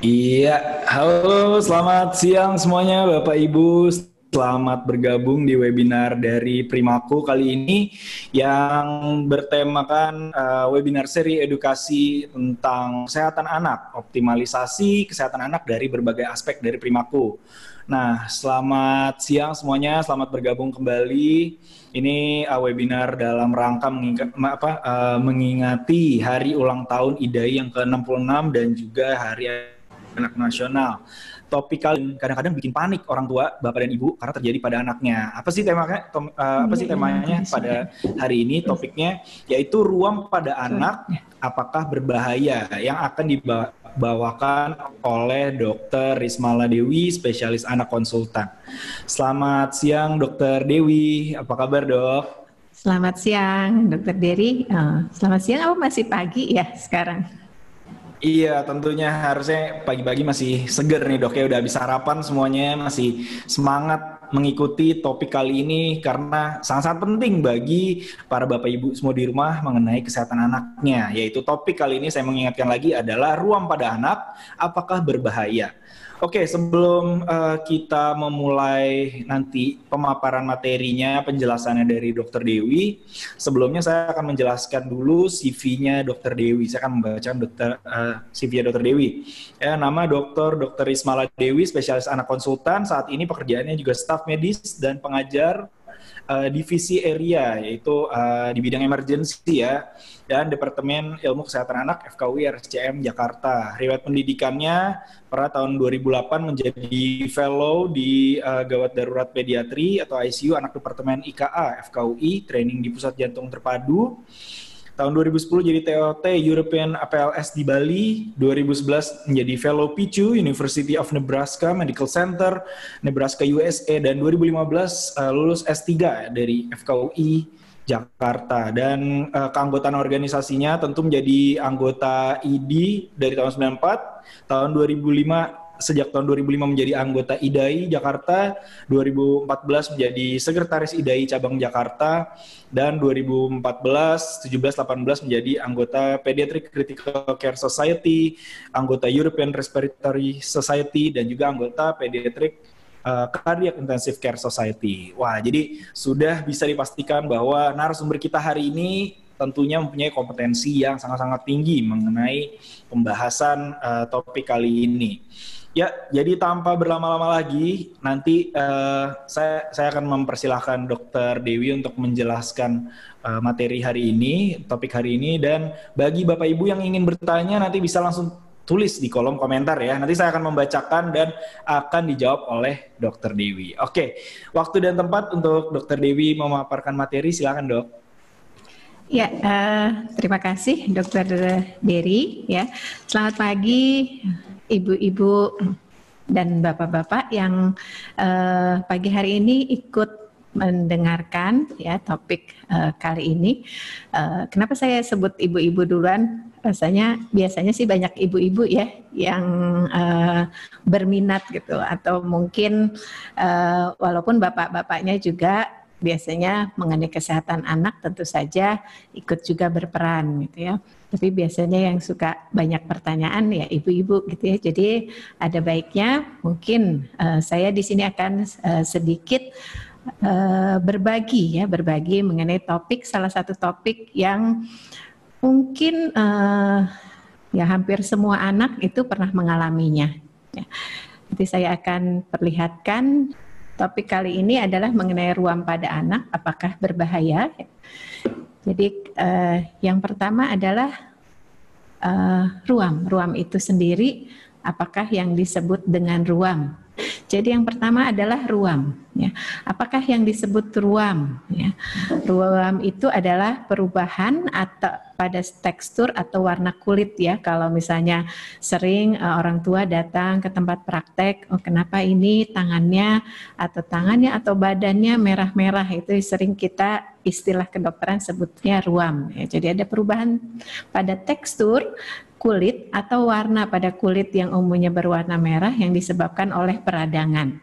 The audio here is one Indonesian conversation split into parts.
Iya, halo, selamat siang semuanya Bapak Ibu. Selamat bergabung di webinar dari Primaku kali ini yang bertemakan webinar seri edukasi tentang kesehatan anak, optimalisasi kesehatan anak dari berbagai aspek dari Primaku. Nah, selamat siang semuanya, selamat bergabung kembali. Ini webinar dalam rangka mengingati hari ulang tahun IDAI yang ke-66 dan juga hari anak nasional. Topik kali kadang-kadang bikin panik orang tua, bapak dan ibu karena terjadi pada anaknya. Apa sih temanya pada hari ini? Topiknya yaitu ruam pada anak apakah berbahaya, yang akan dibawakan oleh Dr. Rismala Dewi, spesialis anak konsultan. Selamat siang Dr. Dewi, apa kabar dok? Selamat siang, Dokter Dery. Selamat siang, apa masih pagi ya sekarang? Iya, tentunya harusnya pagi-pagi masih seger nih dok ya, udah habis sarapan semuanya, masih semangat mengikuti topik kali ini karena sangat-sangat penting bagi para bapak ibu semua di rumah mengenai kesehatan anaknya. Yaitu topik kali ini saya mengingatkan lagi adalah ruam pada anak, apakah berbahaya? Oke, sebelum kita memulai nanti pemaparan materinya, penjelasannya dari Dr. Dewi, sebelumnya saya akan menjelaskan dulu CV-nya Dr. Dewi. Saya akan membacakan CV-nya Dr. Dewi. Ya, nama Dr. Rismala Dewi, spesialis anak konsultan. Saat ini pekerjaannya juga staf medis dan pengajar divisi area, yaitu di bidang emergency ya, dan Departemen Ilmu Kesehatan Anak FKUI RSCM Jakarta. Riwayat pendidikannya pada tahun 2008 menjadi fellow di Gawat Darurat Pediatri atau ICU Anak Departemen IKA FKUI, training di Pusat Jantung Terpadu. Tahun 2010 jadi TOT European APLS di Bali, 2011 menjadi Fellow PICU University of Nebraska Medical Center, Nebraska USA, dan 2015 lulus S3 dari FKUI Jakarta. Dan keanggotaan organisasinya tentu menjadi anggota ID dari tahun 94, tahun 2005 sejak tahun 2005 menjadi anggota IDAI Jakarta, 2014 menjadi sekretaris IDAI cabang Jakarta, dan 2014, 17, 18 menjadi anggota Pediatric Critical Care Society, anggota European Respiratory Society, dan juga anggota Pediatric Cardiac Intensive Care Society. Wah, jadi sudah bisa dipastikan bahwa narasumber kita hari ini tentunya mempunyai kompetensi yang sangat-sangat tinggi mengenai pembahasan topik kali ini. Ya, jadi tanpa berlama-lama lagi, nanti saya akan mempersilahkan Dr. Dewi untuk menjelaskan materi hari ini, topik hari ini, dan bagi Bapak Ibu yang ingin bertanya nanti bisa langsung tulis di kolom komentar ya. Nanti saya akan membacakan dan akan dijawab oleh Dr. Dewi. Oke, waktu dan tempat untuk Dr. Dewi memaparkan materi, silakan dok. Ya, terima kasih Dokter Dery. Ya, selamat pagi ibu-ibu dan bapak-bapak yang pagi hari ini ikut mendengarkan ya topik kali ini. Kenapa saya sebut ibu-ibu duluan? Biasanya sih banyak ibu-ibu ya yang berminat gitu, atau mungkin walaupun bapak-bapaknya juga biasanya mengenai kesehatan anak tentu saja ikut juga berperan gitu ya. Tapi biasanya yang suka banyak pertanyaan ya ibu-ibu gitu ya. Jadi ada baiknya mungkin saya di sini akan sedikit berbagi mengenai salah satu topik yang mungkin ya hampir semua anak itu pernah mengalaminya. Ya. Nanti saya akan perlihatkan. Topik kali ini adalah mengenai ruam pada anak, apakah berbahaya? Jadi yang pertama adalah ruam. Ruam itu sendiri, apakah yang disebut dengan ruam? Jadi yang pertama adalah ruam. Ya. Apakah yang disebut ruam? Ya. Ruam itu adalah perubahan atau pada tekstur atau warna kulit ya. Kalau misalnya sering orang tua datang ke tempat praktek, oh kenapa ini tangannya atau badannya merah-merah, itu sering kita istilah kedokteran sebutnya ruam. Ya. Jadi ada perubahan pada tekstur kulit atau warna pada kulit yang umumnya berwarna merah yang disebabkan oleh peradangan.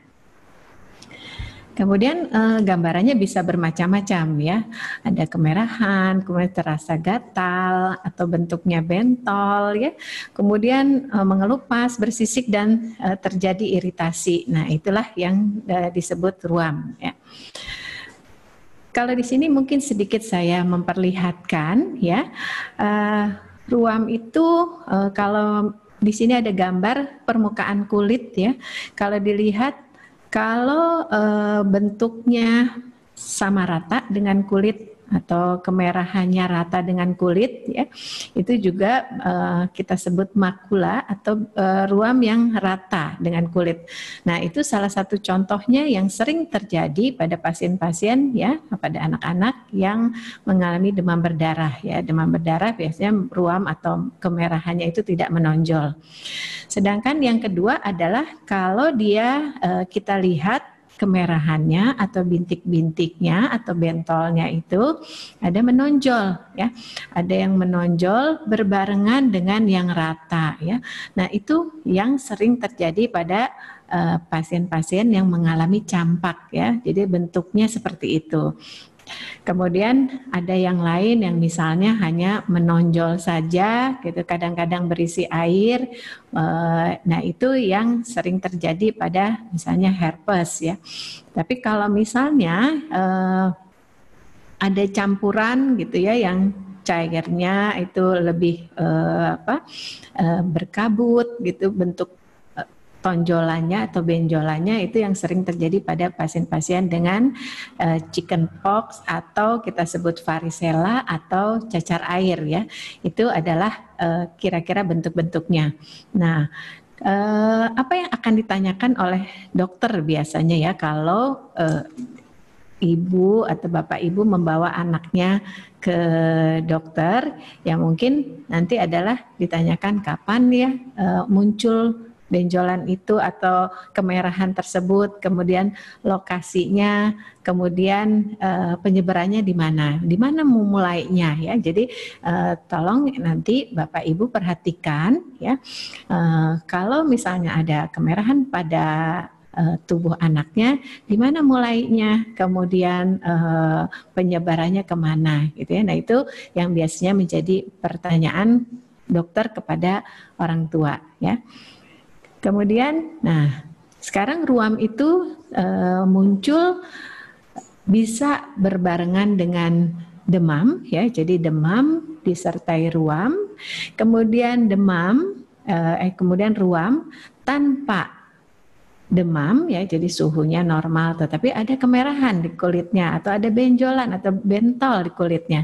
Kemudian gambarannya bisa bermacam-macam ya. Ada kemerahan, kemudian terasa gatal atau bentuknya bentol ya. Kemudian mengelupas, bersisik dan terjadi iritasi. Nah, itulah yang disebut ruam ya. Kalau di sini mungkin sedikit saya memperlihatkan ya. Ruam itu kalau di sini ada gambar permukaan kulit ya. Kalau dilihat, kalau bentuknya sama rata dengan kulit atau kemerahannya rata dengan kulit ya, itu juga kita sebut makula atau ruam yang rata dengan kulit. Nah, itu salah satu contohnya yang sering terjadi pada pasien-pasien ya, pada anak-anak yang mengalami demam berdarah ya. Demam berdarah biasanya ruam atau kemerahannya itu tidak menonjol. Sedangkan yang kedua adalah kalau dia kita lihat kemerahannya atau bintik-bintiknya atau bentolnya itu ada menonjol ya. Ada yang menonjol berbarengan dengan yang rata ya. Nah, itu yang sering terjadi pada pasien-pasien yang mengalami campak ya. Jadi bentuknya seperti itu. Kemudian ada yang lain yang misalnya hanya menonjol saja gitu, kadang-kadang berisi air. Nah, itu yang sering terjadi pada misalnya herpes ya. Tapi kalau misalnya ada campuran gitu ya, yang cairnya itu lebih berkabut gitu, bentuk tonjolannya atau benjolannya, itu yang sering terjadi pada pasien-pasien dengan chickenpox atau kita sebut varicella atau cacar air ya. Itu adalah kira-kira bentuk-bentuknya. Nah, apa yang akan ditanyakan oleh dokter biasanya ya kalau ibu atau bapak ibu membawa anaknya ke dokter, ya mungkin nanti adalah ditanyakan kapan ya muncul benjolan itu atau kemerahan tersebut, kemudian lokasinya, kemudian penyebarannya di mana memulainya ya. Jadi tolong nanti Bapak Ibu perhatikan ya, kalau misalnya ada kemerahan pada tubuh anaknya, di mana mulainya, kemudian penyebarannya kemana gitu ya. Nah, itu yang biasanya menjadi pertanyaan dokter kepada orang tua ya. Kemudian, nah sekarang ruam itu muncul bisa berbarengan dengan demam ya, jadi demam disertai ruam, kemudian kemudian ruam tanpa demam ya, jadi suhunya normal tetapi ada kemerahan di kulitnya atau ada benjolan atau bentol di kulitnya.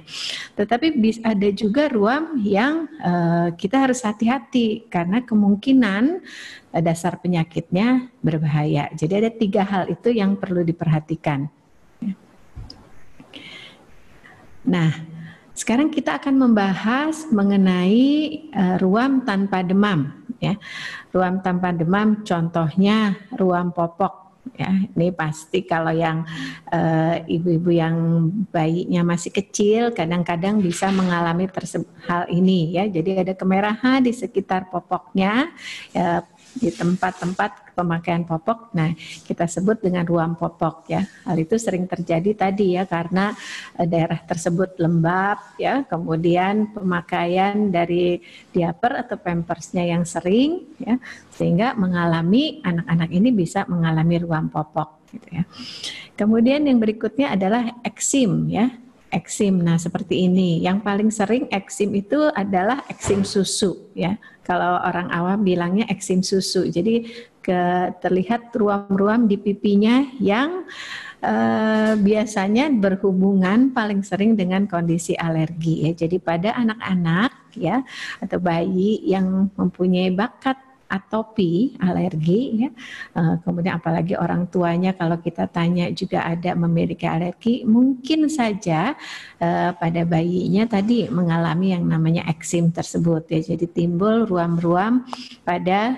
Tetapi ada juga ruam yang kita harus hati-hati karena kemungkinan dasar penyakitnya berbahaya. Jadi ada 3 hal itu yang perlu diperhatikan. Nah, sekarang kita akan membahas mengenai ruam tanpa demam ya. Ruam tanpa demam contohnya ruam popok ya. Ini pasti kalau yang ibu-ibu yang bayinya masih kecil kadang-kadang bisa mengalami hal ini ya. Jadi ada kemerahan di sekitar popoknya ya, di tempat-tempat pemakaian popok. Nah, kita sebut dengan ruam popok ya. Hal itu sering terjadi tadi ya karena daerah tersebut lembab ya, kemudian pemakaian dari diaper atau pampersnya yang sering ya, sehingga anak-anak ini bisa mengalami ruam popok gitu ya. Kemudian yang berikutnya adalah eksim ya. Eksim, nah seperti ini. Yang paling sering eksim itu adalah eksim susu ya. Kalau orang awam bilangnya eksim susu. Jadi terlihat ruam-ruam di pipinya yang biasanya berhubungan paling sering dengan kondisi alergi ya. Jadi pada anak-anak ya atau bayi yang mempunyai bakat atopi, alergi ya, kemudian apalagi orang tuanya kalau kita tanya juga ada memiliki alergi, mungkin saja pada bayinya tadi mengalami yang namanya eksim tersebut ya, jadi timbul ruam-ruam pada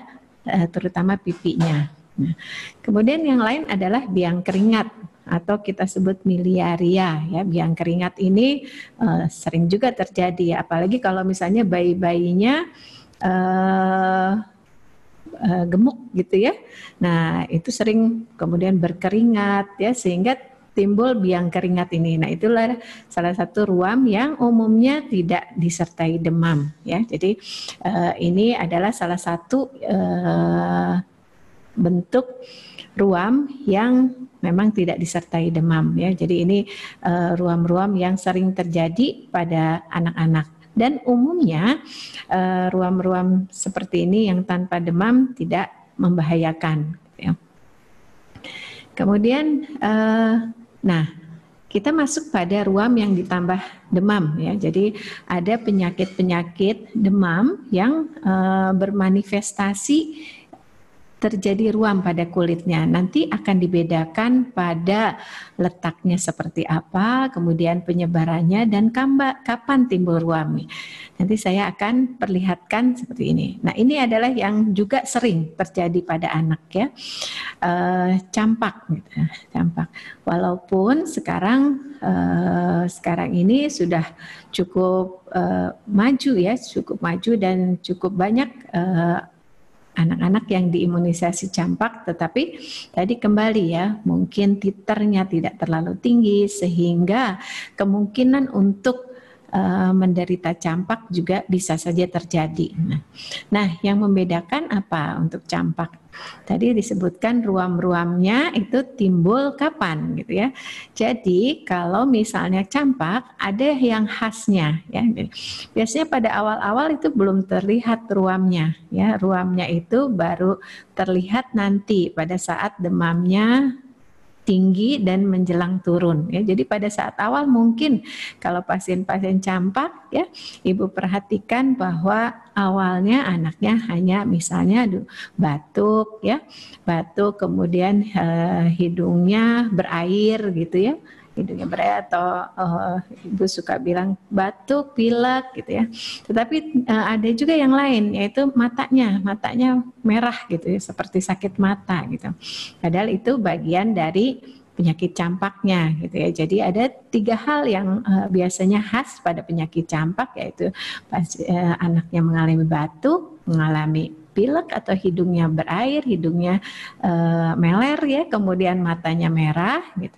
terutama pipinya. Nah, kemudian yang lain adalah biang keringat atau kita sebut miliaria ya. Biang keringat ini sering juga terjadi ya, apalagi kalau misalnya bayi-bayinya gemuk gitu ya. Nah, itu sering kemudian berkeringat ya, sehingga timbul biang keringat ini. Nah, itulah salah satu ruam yang umumnya tidak disertai demam ya. Jadi ini adalah salah satu bentuk ruam yang memang tidak disertai demam ya. Jadi ini ruam-ruam yang sering terjadi pada anak-anak. Dan umumnya ruam-ruam seperti ini yang tanpa demam tidak membahayakan. Ya. Kemudian, nah kita masuk pada ruam yang ditambah demam ya. Jadi ada penyakit-penyakit demam yang bermanifestasi terjadi ruam pada kulitnya. Nanti akan dibedakan pada letaknya seperti apa, kemudian penyebarannya, dan kapan timbul ruam. Nanti saya akan perlihatkan seperti ini. Nah, ini adalah yang juga sering terjadi pada anak ya, campak. Gitu. Campak. Walaupun sekarang ini sudah cukup maju ya, cukup maju dan cukup banyak anak-anak yang diimunisasi campak, tetapi tadi kembali ya, mungkin titernya tidak terlalu tinggi sehingga kemungkinan untuk menderita campak juga bisa saja terjadi. Nah, yang membedakan apa untuk campak? Tadi disebutkan ruam-ruamnya itu timbul kapan gitu ya. Jadi kalau misalnya campak ada yang khasnya ya. Biasanya pada awal-awal itu belum terlihat ruamnya ya. Ruamnya itu baru terlihat nanti pada saat demamnya tinggi dan menjelang turun ya. Jadi pada saat awal mungkin kalau pasien-pasien campak ya, Ibu perhatikan bahwa awalnya anaknya hanya misalnya batuk ya, batuk kemudian hidungnya berair gitu ya. Hidungnya berair atau Ibu suka bilang batuk, pilek gitu ya. Tetapi ada juga yang lain, yaitu matanya merah gitu ya, seperti sakit mata gitu. Padahal itu bagian dari penyakit campaknya gitu ya. Jadi ada 3 hal yang biasanya khas pada penyakit campak, yaitu anaknya mengalami batuk, mengalami pilek atau hidungnya berair, hidungnya meler ya, kemudian matanya merah gitu.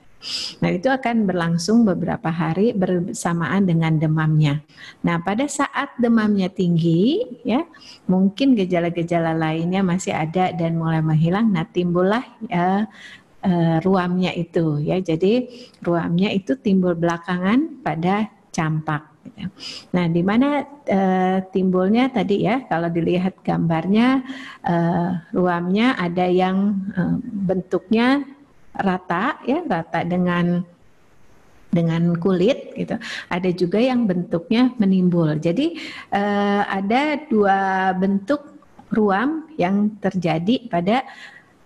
Nah, itu akan berlangsung beberapa hari bersamaan dengan demamnya. Nah, pada saat demamnya tinggi, ya, mungkin gejala-gejala lainnya masih ada dan mulai menghilang. Nah, timbullah ruamnya itu, ya. Jadi ruamnya itu timbul belakangan pada campak. Nah, di mana timbulnya tadi ya, kalau dilihat gambarnya, ruamnya ada yang bentuknya rata ya, rata dengan kulit gitu. Ada juga yang bentuknya menimbul. Jadi ada 2 bentuk ruam yang terjadi pada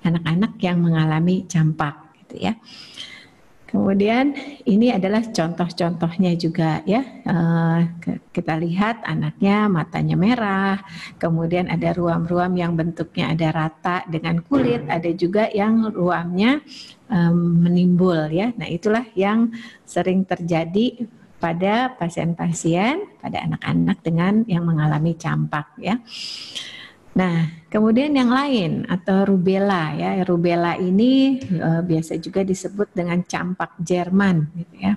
anak-anak yang mengalami campak gitu ya. Kemudian ini adalah contoh-contohnya juga ya. Kita lihat anaknya matanya merah, kemudian ada ruam-ruam yang bentuknya ada rata dengan kulit, ada juga yang ruamnya menimbul ya. Nah, itulah yang sering terjadi pada pasien-pasien, pada anak-anak dengan yang mengalami campak ya. Nah, kemudian yang lain atau rubella ya. Rubella ini biasa juga disebut dengan campak Jerman gitu ya.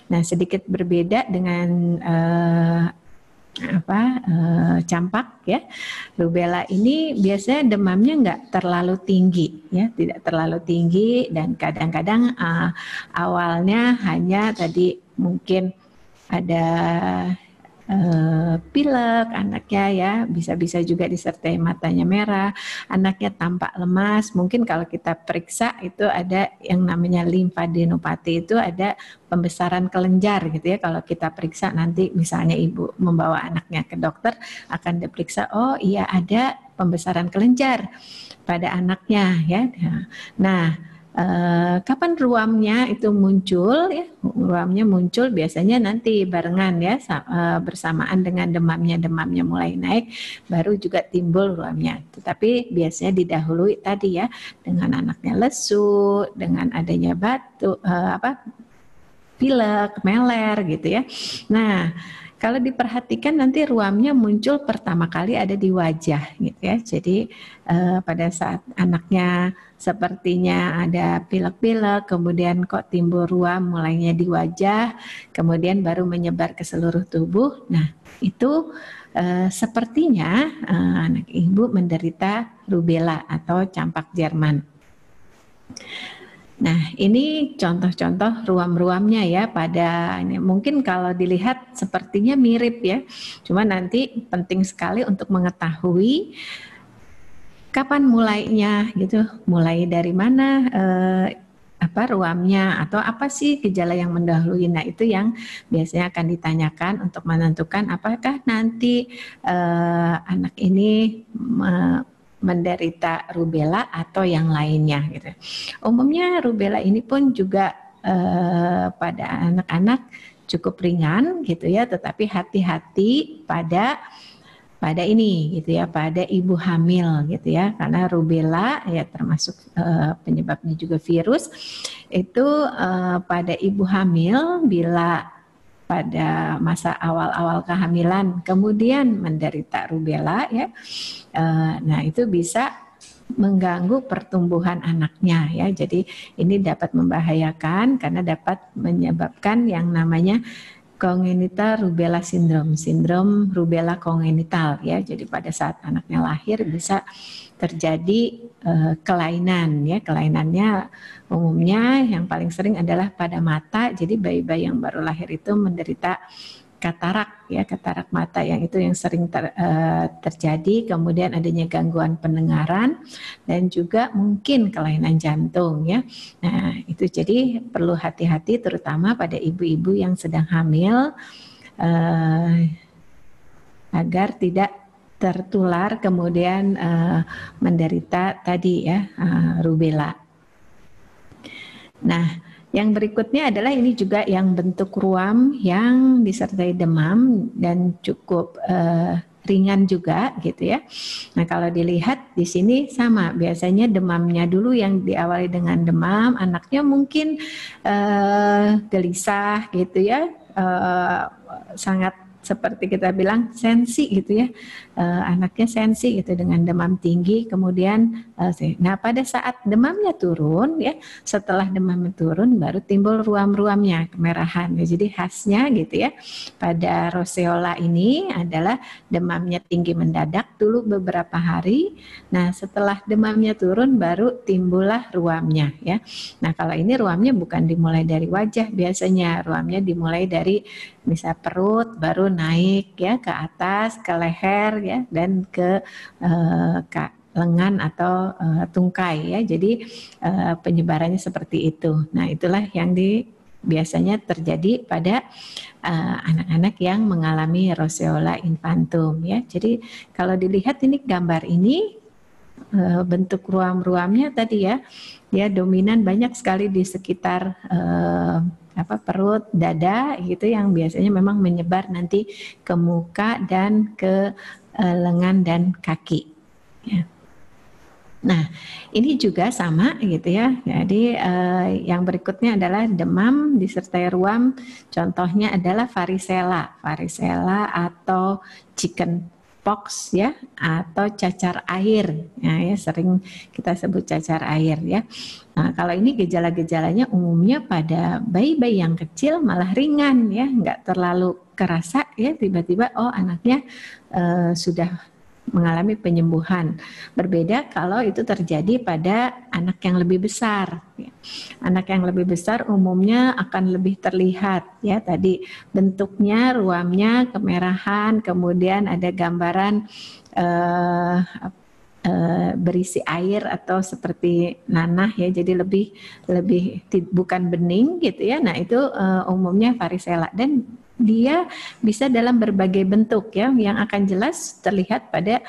Nah, sedikit berbeda dengan campak ya. Rubella ini biasanya demamnya nggak terlalu tinggi ya, tidak terlalu tinggi, dan kadang-kadang awalnya hanya tadi mungkin ada pilek anaknya ya, bisa juga disertai matanya merah, anaknya tampak lemas. Mungkin kalau kita periksa itu ada yang namanya limfadenopati, itu ada pembesaran kelenjar gitu ya. Kalau kita periksa nanti misalnya Ibu membawa anaknya ke dokter, akan diperiksa, oh iya ada pembesaran kelenjar pada anaknya ya. Nah, kapan ruamnya itu muncul ya? Ruamnya muncul biasanya nanti barengan ya, bersamaan dengan demamnya mulai naik, baru juga timbul ruamnya. Tetapi biasanya didahului tadi ya, dengan anaknya lesu, dengan adanya batuk, pilek, meler gitu ya. Nah, Kalau diperhatikan nanti ruamnya muncul pertama kali ada di wajah gitu ya. Jadi pada saat anaknya sepertinya ada pilek-pilek, kemudian kok timbul ruam mulainya di wajah, kemudian baru menyebar ke seluruh tubuh. Nah, itu sepertinya anak ibu menderita rubella atau campak Jerman. Nah, ini contoh-contoh ruam-ruamnya ya pada ini. Mungkin kalau dilihat sepertinya mirip ya. Cuma nanti penting sekali untuk mengetahui kapan mulainya gitu. Mulai dari mana ruamnya atau apa sih gejala yang mendahului. Nah, itu yang biasanya akan ditanyakan untuk menentukan apakah nanti anak ini menderita rubella atau yang lainnya gitu. Umumnya rubella ini pun juga pada anak-anak cukup ringan gitu ya, tetapi hati-hati pada ini gitu ya, pada ibu hamil gitu ya, karena rubella ya termasuk penyebabnya juga virus itu pada ibu hamil bila pada masa awal-awal kehamilan kemudian menderita rubella ya, nah itu bisa mengganggu pertumbuhan anaknya ya. Jadi ini dapat membahayakan karena dapat menyebabkan yang namanya congenital rubella syndrome, sindrom rubella kongenital ya. Jadi pada saat anaknya lahir bisa terjadi kelainan ya. Kelainannya umumnya yang paling sering adalah pada mata. Jadi bayi-bayi yang baru lahir itu menderita katarak ya, katarak mata yang itu yang sering terjadi, kemudian adanya gangguan pendengaran dan juga mungkin kelainan jantung ya. Nah, itu jadi perlu hati-hati terutama pada ibu-ibu yang sedang hamil agar tidak tertular kemudian menderita tadi ya rubella. Nah, yang berikutnya adalah ini juga yang bentuk ruam yang disertai demam dan cukup ringan juga gitu ya. Nah, kalau dilihat di sini sama, biasanya demamnya dulu yang diawali dengan demam, anaknya mungkin gelisah gitu ya, sangat seperti kita bilang sensi gitu ya, anaknya sensi gitu dengan demam tinggi, kemudian nah pada saat demamnya turun ya, setelah demamnya turun baru timbul ruam-ruamnya kemerahan ya. Jadi khasnya gitu ya pada roseola ini adalah demamnya tinggi mendadak dulu beberapa hari, nah setelah demamnya turun baru timbullah ruamnya ya. Nah kalau ini ruamnya bukan dimulai dari wajah, biasanya ruamnya dimulai dari misal perut baru naik ya ke atas, ke leher ya, dan ke lengan atau tungkai ya. Jadi penyebarannya seperti itu. Nah, itulah yang biasanya terjadi pada anak-anak yang mengalami roseola infantum ya. Jadi kalau dilihat ini gambar ini bentuk ruam-ruamnya tadi ya, dia dominan banyak sekali di sekitar perut, dada gitu yang biasanya memang menyebar nanti ke muka dan ke lengan dan kaki. Ya. Nah, ini juga sama gitu ya. Jadi yang berikutnya adalah demam disertai ruam. Contohnya adalah varicella atau chicken pox ya, atau cacar air ya, sering kita sebut cacar air ya. Nah, kalau ini gejala-gejalanya umumnya pada bayi-bayi yang kecil malah ringan ya, nggak terlalu kerasa ya, tiba-tiba oh anaknya sudah mengalami penyembuhan. Berbeda kalau itu terjadi pada anak yang lebih besar. Anak yang lebih besar umumnya akan lebih terlihat ya, tadi bentuknya, ruamnya kemerahan, kemudian ada gambaran berisi air atau seperti nanah ya, jadi lebih bukan bening gitu ya. Nah itu umumnya varicella dan dia bisa dalam berbagai bentuk ya, yang akan jelas terlihat pada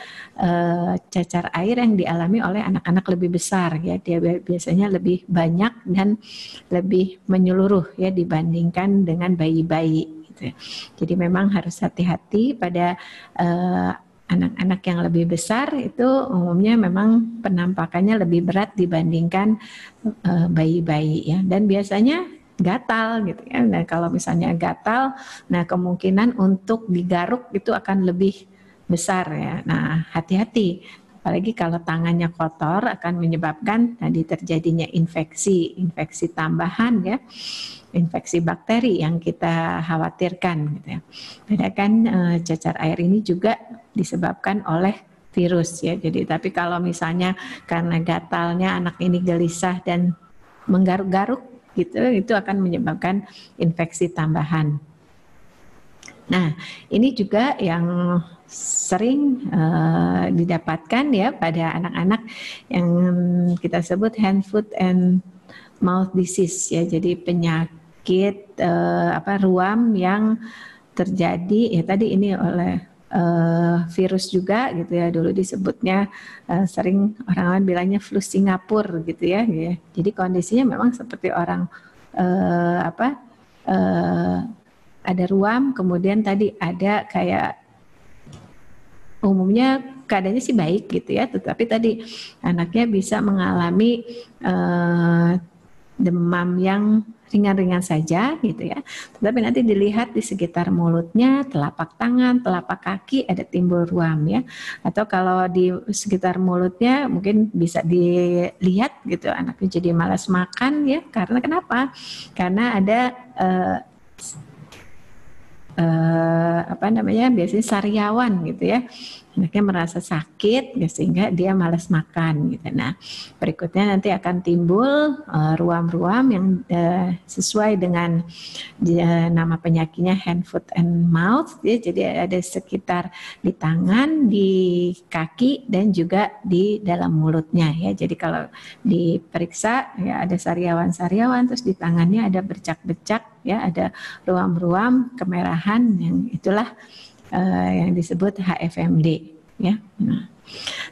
cacar air yang dialami oleh anak-anak lebih besar ya. Dia biasanya lebih banyak dan lebih menyeluruh ya dibandingkan dengan bayi-bayi gitu. Jadi memang harus hati-hati pada anak-anak yang lebih besar, itu umumnya memang penampakannya lebih berat dibandingkan bayi-bayi ya. Dan biasanya gatal gitu ya. Nah kalau misalnya gatal, nah kemungkinan untuk digaruk itu akan lebih besar ya. Nah hati-hati, apalagi kalau tangannya kotor akan menyebabkan tadi terjadinya infeksi tambahan ya, infeksi bakteri yang kita khawatirkan gitu ya. Bedakan cacar air ini juga disebabkan oleh virus ya. Jadi tapi kalau misalnya karena gatalnya anak ini gelisah dan menggaruk-garuk gitu, itu akan menyebabkan infeksi tambahan. Nah, ini juga yang sering didapatkan ya pada anak-anak yang kita sebut hand, foot, and mouth disease ya. Jadi penyakit ruam yang terjadi ya tadi ini oleh virus juga gitu ya, dulu disebutnya sering orang-orang bilangnya flu Singapura gitu ya, ya. Jadi kondisinya memang seperti orang ada ruam, kemudian tadi ada kayak umumnya keadaannya sih baik gitu ya, tetapi tadi anaknya bisa mengalami demam yang ringan-ringan saja gitu ya. Tetapi nanti dilihat di sekitar mulutnya, telapak tangan, telapak kaki ada timbul ruam ya. Atau kalau di sekitar mulutnya mungkin bisa dilihat gitu anaknya jadi malas makan ya. Karena kenapa? Karena ada biasanya sariawan gitu ya, anaknya merasa sakit ya, sehingga dia malas makan gitu. Nah berikutnya nanti akan timbul ruam-ruam yang sesuai dengan nama penyakitnya hand, foot, and mouth ya. Jadi ada sekitar di tangan, di kaki, dan juga di dalam mulutnya ya. Jadi kalau diperiksa ya ada sariawan-sariawan, terus di tangannya ada bercak-bercak ya, ada ruam-ruam kemerahan, yang itulah yang disebut HFMD ya. Nah,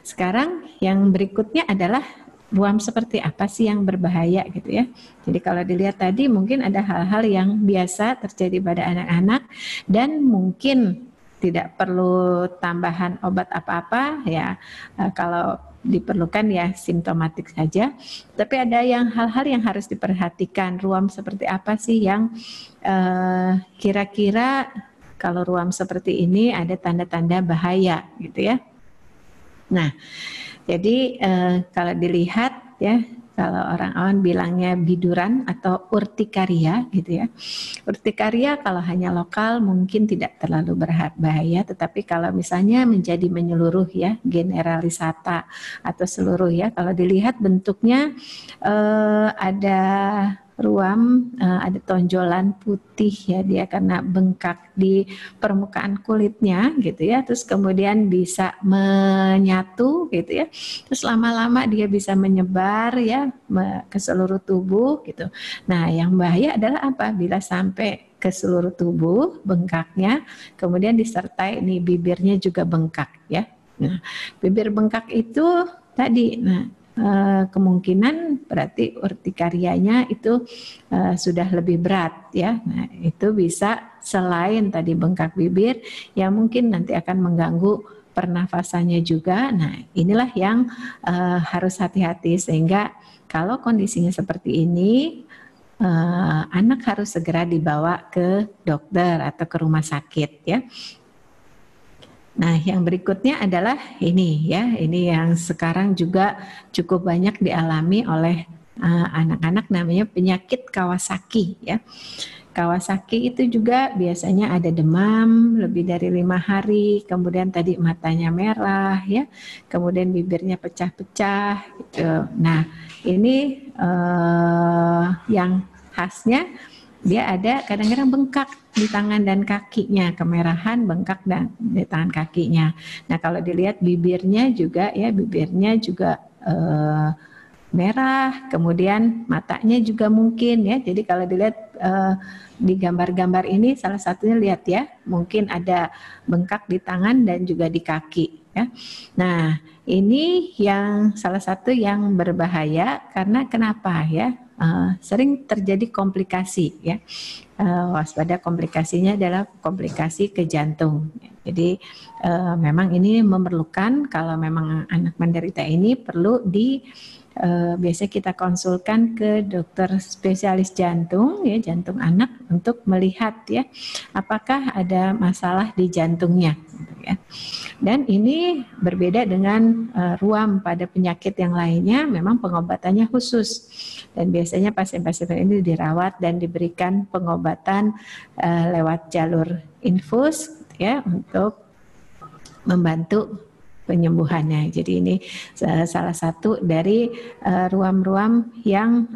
sekarang yang berikutnya adalah ruam seperti apa sih yang berbahaya gitu ya. Jadi kalau dilihat tadi mungkin ada hal-hal yang biasa terjadi pada anak-anak dan mungkin tidak perlu tambahan obat apa-apa ya, kalau diperlukan ya simptomatik saja. Tapi ada yang hal-hal yang harus diperhatikan. Ruam seperti apa sih yang kira-kira kalau ruam seperti ini ada tanda-tanda bahaya gitu ya. Nah, jadi kalau dilihat ya, kalau orang-orang bilangnya biduran atau urtikaria gitu ya. Urtikaria kalau hanya lokal mungkin tidak terlalu berbahaya, tetapi kalau misalnya menjadi menyeluruh ya, generalisata atau seluruh ya, kalau dilihat bentuknya ada ruam, ada tonjolan putih ya, dia karena bengkak di permukaan kulitnya gitu ya, terus kemudian bisa menyatu gitu ya, terus lama-lama dia bisa menyebar ya ke seluruh tubuh gitu. Nah yang bahaya adalah apa? Bila sampai ke seluruh tubuh bengkaknya, kemudian disertai nih bibirnya juga bengkak ya. Nah bibir bengkak itu tadi, nah kemungkinan berarti urtikarianya itu sudah lebih berat ya. Nah, itu bisa selain tadi bengkak bibir yang mungkin nanti akan mengganggu pernafasannya juga. Nah, inilah yang harus hati-hati, sehingga kalau kondisinya seperti ini anak harus segera dibawa ke dokter atau ke rumah sakit ya. Nah, yang berikutnya adalah ini ya, ini yang sekarang juga cukup banyak dialami oleh anak-anak, namanya penyakit Kawasaki ya. Kawasaki itu juga biasanya ada demam lebih dari 5 hari, kemudian tadi matanya merah ya, kemudian bibirnya pecah-pecah gitu. Nah, ini yang khasnya dia ada kadang-kadang bengkak di tangan dan kakinya, kemerahan bengkak dan di tangan kakinya. Nah kalau dilihat bibirnya juga ya, bibirnya juga merah, kemudian matanya juga mungkin ya. Jadi kalau dilihat di gambar-gambar ini salah satunya lihat ya, mungkin ada bengkak di tangan dan juga di kaki ya. Nah ini yang salah satu yang berbahaya karena kenapa ya? sering terjadi komplikasi ya. Waspada komplikasinya adalah komplikasi ke jantung. Jadi memang ini memerlukan kalau memang anak menderita ini perlu biasa kita konsulkan ke dokter spesialis jantung ya, jantung anak untuk melihat ya apakah ada masalah di jantungnya gitu ya. Dan ini berbeda dengan ruam pada penyakit yang lainnya, memang pengobatannya khusus dan biasanya pasien-pasien ini dirawat dan diberikan pengobatan lewat jalur infus ya untuk membantu penyembuhannya. Jadi ini salah satu dari ruam-ruam yang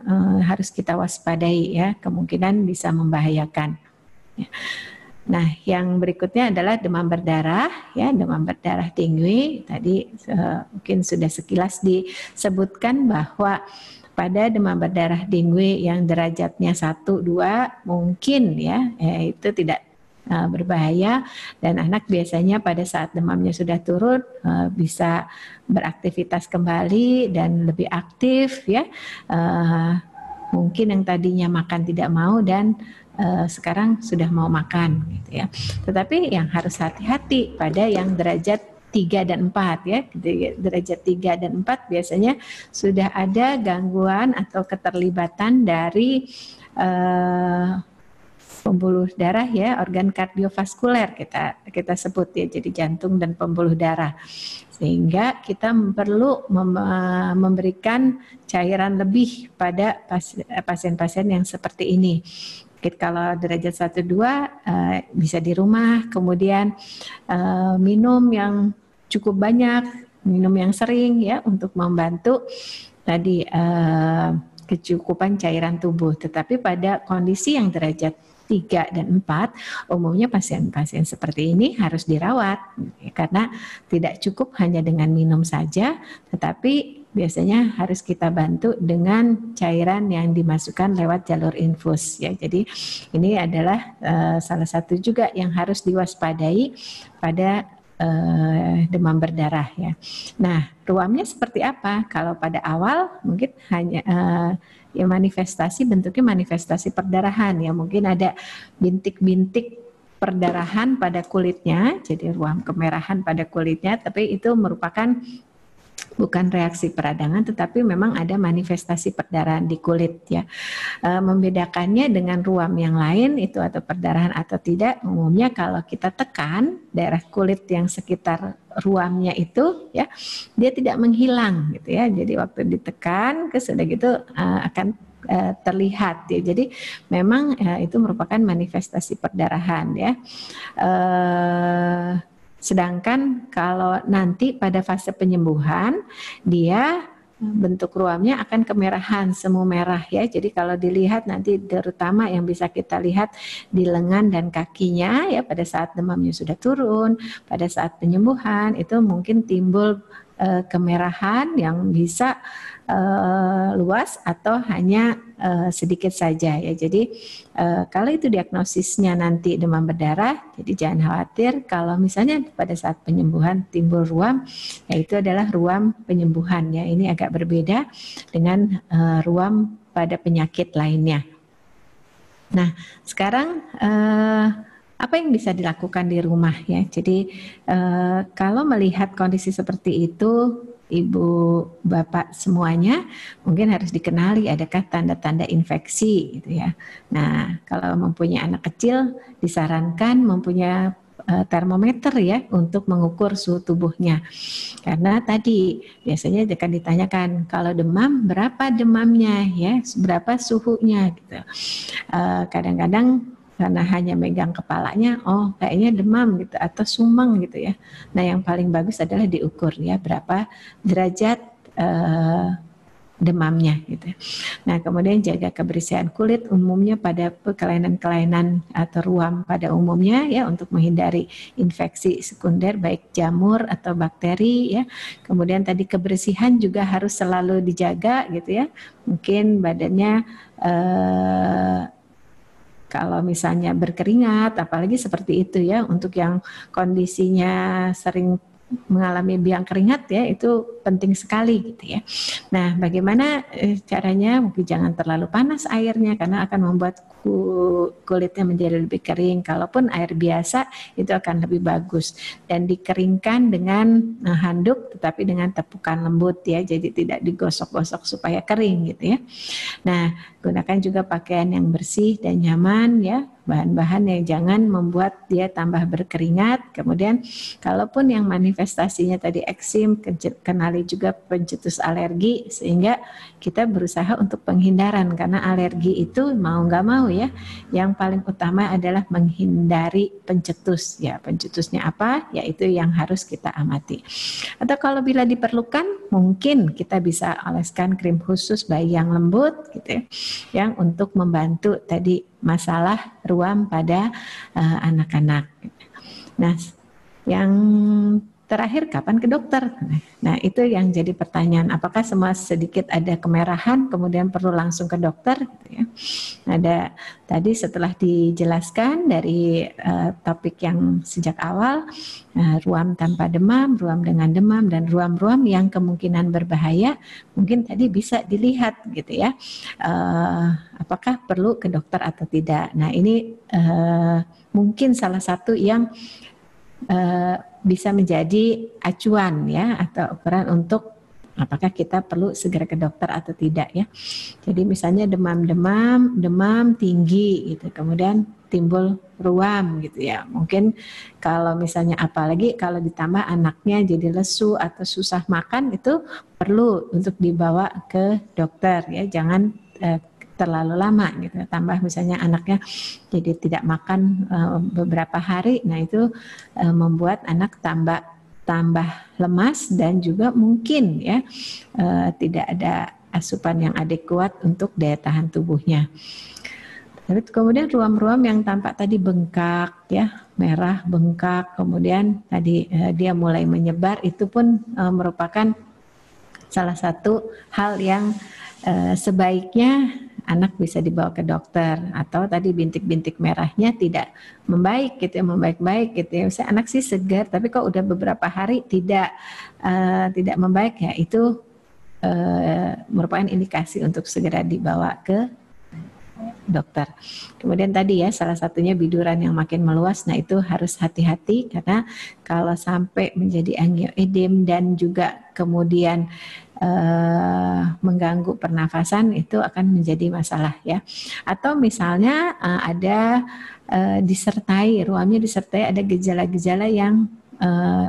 harus kita waspadai ya, kemungkinan bisa membahayakan. Ya. Nah, yang berikutnya adalah demam berdarah ya, demam berdarah dengue. Tadi mungkin sudah sekilas disebutkan bahwa pada demam berdarah dengue yang derajatnya 1, 2 mungkin ya itu tidak berbahaya dan anak biasanya pada saat demamnya sudah turun bisa beraktivitas kembali dan lebih aktif ya. Mungkin yang tadinya makan tidak mau dan sekarang sudah mau makan gitu ya. Tetapi yang harus hati-hati pada yang derajat 3 dan 4 ya. Derajat 3 dan 4 biasanya sudah ada gangguan atau keterlibatan dari pembuluh darah ya, organ kardiovaskuler kita sebut ya, jadi jantung dan pembuluh darah. Sehingga kita perlu memberikan cairan lebih pada pasien-pasien yang seperti ini. Kalau derajat 1, 2 bisa di rumah, kemudian minum yang cukup banyak, minum yang sering ya untuk membantu tadi kecukupan cairan tubuh. Tetapi pada kondisi yang derajat 3 dan 4, umumnya pasien-pasien seperti ini harus dirawat karena tidak cukup hanya dengan minum saja, tetapi biasanya harus kita bantu dengan cairan yang dimasukkan lewat jalur infus ya. Jadi ini adalah salah satu juga yang harus diwaspadai pada demam berdarah ya. Nah, ruamnya seperti apa? Kalau pada awal mungkin hanya ya bentuknya manifestasi perdarahan ya, mungkin ada bintik-bintik perdarahan pada kulitnya, jadi ruam kemerahan pada kulitnya, tapi itu merupakan bukan reaksi peradangan tetapi memang ada manifestasi perdarahan di kulit ya. Membedakannya dengan ruam yang lain itu atau perdarahan atau tidak, umumnya kalau kita tekan daerah kulit yang sekitar ruamnya itu ya, dia tidak menghilang gitu ya. Jadi waktu ditekan sudah gitu akan terlihat ya. Jadi memang itu merupakan manifestasi perdarahan ya. Sedangkan kalau nanti pada fase penyembuhan dia bentuk ruamnya akan kemerahan, semu merah ya. Jadi kalau dilihat nanti terutama yang bisa kita lihat di lengan dan kakinya ya, pada saat demamnya sudah turun, pada saat penyembuhan itu mungkin timbul kemerahan yang bisa luas atau hanya sedikit saja ya. Jadi kalau itu diagnosisnya nanti demam berdarah, jadi jangan khawatir kalau misalnya pada saat penyembuhan timbul ruam, ya itu adalah ruam penyembuhan ya. Ini agak berbeda dengan ruam pada penyakit lainnya. Nah, sekarang apa yang bisa dilakukan di rumah ya? Jadi kalau melihat kondisi seperti itu, Ibu, Bapak semuanya mungkin harus dikenali adakah tanda-tanda infeksi gitu ya. Nah, kalau mempunyai anak kecil disarankan mempunyai termometer ya untuk mengukur suhu tubuhnya. Karena tadi biasanya akan ditanyakan kalau demam berapa demamnya ya, berapa suhunya gitu. Kadang-kadang karena hanya megang kepalanya, oh kayaknya demam gitu atau sumeng gitu ya. Nah yang paling bagus adalah diukur ya berapa derajat demamnya gitu. Nah kemudian jaga kebersihan kulit umumnya pada kelainan-kelainan atau ruam pada umumnya ya untuk menghindari infeksi sekunder baik jamur atau bakteri ya. Kemudian tadi kebersihan juga harus selalu dijaga gitu ya. Mungkin badannya kalau misalnya berkeringat, apalagi seperti itu ya, untuk yang kondisinya sering mengalami biang keringat ya, itu penting sekali gitu ya. Nah, bagaimana caranya? Mungkin jangan terlalu panas airnya karena akan membuat kulitnya menjadi lebih kering. Kalaupun air biasa itu akan lebih bagus, dan dikeringkan dengan handuk tetapi dengan tepukan lembut ya, jadi tidak digosok-gosok supaya kering gitu ya. Nah, gunakan juga pakaian yang bersih dan nyaman ya, bahan-bahan yang jangan membuat dia tambah berkeringat. Kemudian kalaupun yang manifestasinya tadi eksim, kenali juga pencetus alergi, sehingga kita berusaha untuk penghindaran, karena alergi itu mau nggak mau ya, yang paling utama adalah menghindari pencetus ya. Pencetusnya apa? Yaitu yang harus kita amati. Atau kalau bila diperlukan, mungkin kita bisa oleskan krim khusus bayi yang lembut gitu ya, yang untuk membantu tadi masalah ruam pada anak-anak. Nah, yang terakhir, kapan ke dokter? Nah, itu yang jadi pertanyaan. Apakah semua sedikit ada kemerahan kemudian perlu langsung ke dokter? Gitu ya. Ada tadi setelah dijelaskan dari topik yang sejak awal, ruam tanpa demam, ruam dengan demam, dan ruam-ruam yang kemungkinan berbahaya, mungkin tadi bisa dilihat gitu ya. Apakah perlu ke dokter atau tidak? Nah, ini mungkin salah satu yang bisa menjadi acuan ya, atau ukuran untuk apakah kita perlu segera ke dokter atau tidak ya. Jadi misalnya demam tinggi gitu, kemudian timbul ruam gitu ya. Mungkin kalau misalnya apalagi kalau ditambah anaknya jadi lesu atau susah makan, itu perlu untuk dibawa ke dokter ya. Jangan terlalu lama gitu. Tambah misalnya anaknya jadi tidak makan beberapa hari, nah itu membuat anak tambah lemas dan juga mungkin ya tidak ada asupan yang adekuat untuk daya tahan tubuhnya. Kemudian ruam-ruam yang tampak tadi bengkak ya, merah bengkak, kemudian tadi dia mulai menyebar, itu pun merupakan salah satu hal yang sebaiknya anak bisa dibawa ke dokter. Atau tadi bintik-bintik merahnya tidak membaik gitu ya, membaik-baik gitu ya. Misalnya anak sih segar tapi kok udah beberapa hari tidak membaik ya, itu merupakan indikasi untuk segera dibawa ke dokter. Kemudian tadi ya, salah satunya biduran yang makin meluas, nah itu harus hati-hati karena kalau sampai menjadi angioedem dan juga kemudian mengganggu pernafasan, itu akan menjadi masalah ya. Atau misalnya ada ruamnya disertai ada gejala-gejala yang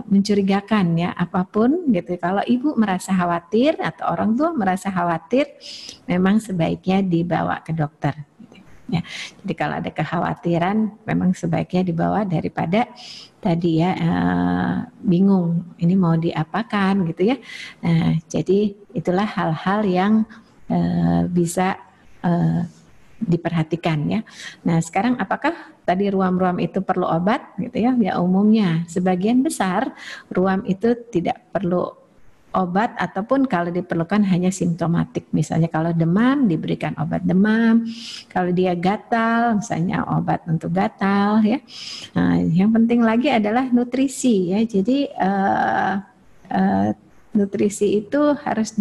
mencurigakan ya, apapun gitu. Kalau ibu merasa khawatir atau orang tua merasa khawatir, memang sebaiknya dibawa ke dokter gitu, ya. Jadi kalau ada kekhawatiran, memang sebaiknya dibawa daripada tadi ya bingung ini mau diapakan gitu ya. Jadi itulah hal-hal yang bisa diperhatikan ya. Nah, sekarang apakah tadi ruam-ruam itu perlu obat gitu ya? Ya umumnya sebagian besar ruam itu tidak perlu obat, ataupun kalau diperlukan hanya simptomatik. Misalnya kalau demam diberikan obat demam, kalau dia gatal misalnya obat untuk gatal ya. Nah, yang penting lagi adalah nutrisi ya. Jadi nutrisi itu harus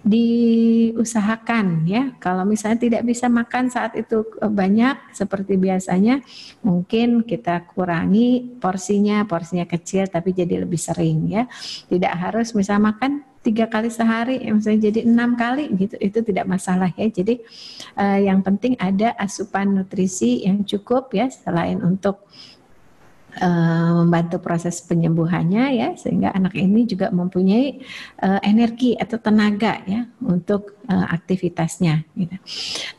diusahakan ya. Kalau misalnya tidak bisa makan saat itu banyak seperti biasanya, mungkin kita kurangi porsinya kecil tapi jadi lebih sering ya. Tidak harus misalnya makan 3 kali sehari, misalnya jadi 6 kali gitu, itu tidak masalah ya. Jadi yang penting ada asupan nutrisi yang cukup ya, selain untuk membantu proses penyembuhannya ya, sehingga anak ini juga mempunyai energi atau tenaga ya untuk aktivitasnya gitu.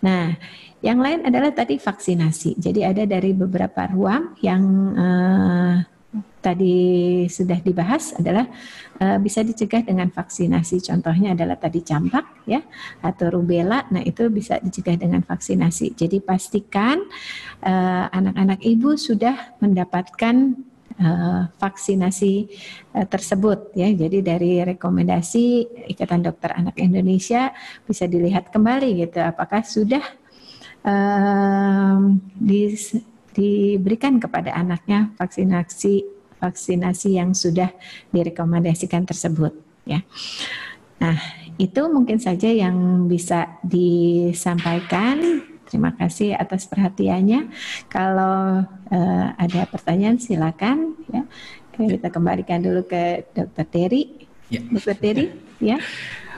Nah, yang lain adalah tadi vaksinasi. Jadi ada dari beberapa ruam yang tadi sudah dibahas adalah bisa dicegah dengan vaksinasi. Contohnya adalah tadi campak ya, atau rubella. Nah, itu bisa dicegah dengan vaksinasi. Jadi pastikan anak-anak ibu sudah mendapatkan vaksinasi tersebut ya. Jadi dari rekomendasi Ikatan Dokter Anak Indonesia bisa dilihat kembali gitu, apakah sudah diberikan kepada anaknya vaksinasi yang sudah direkomendasikan tersebut. ya. Nah, itu mungkin saja yang bisa disampaikan. Terima kasih atas perhatiannya. Kalau ada pertanyaan silakan ya. Kita kembalikan dulu ke Dr. Terry. Ya. Dr. Terry, ya.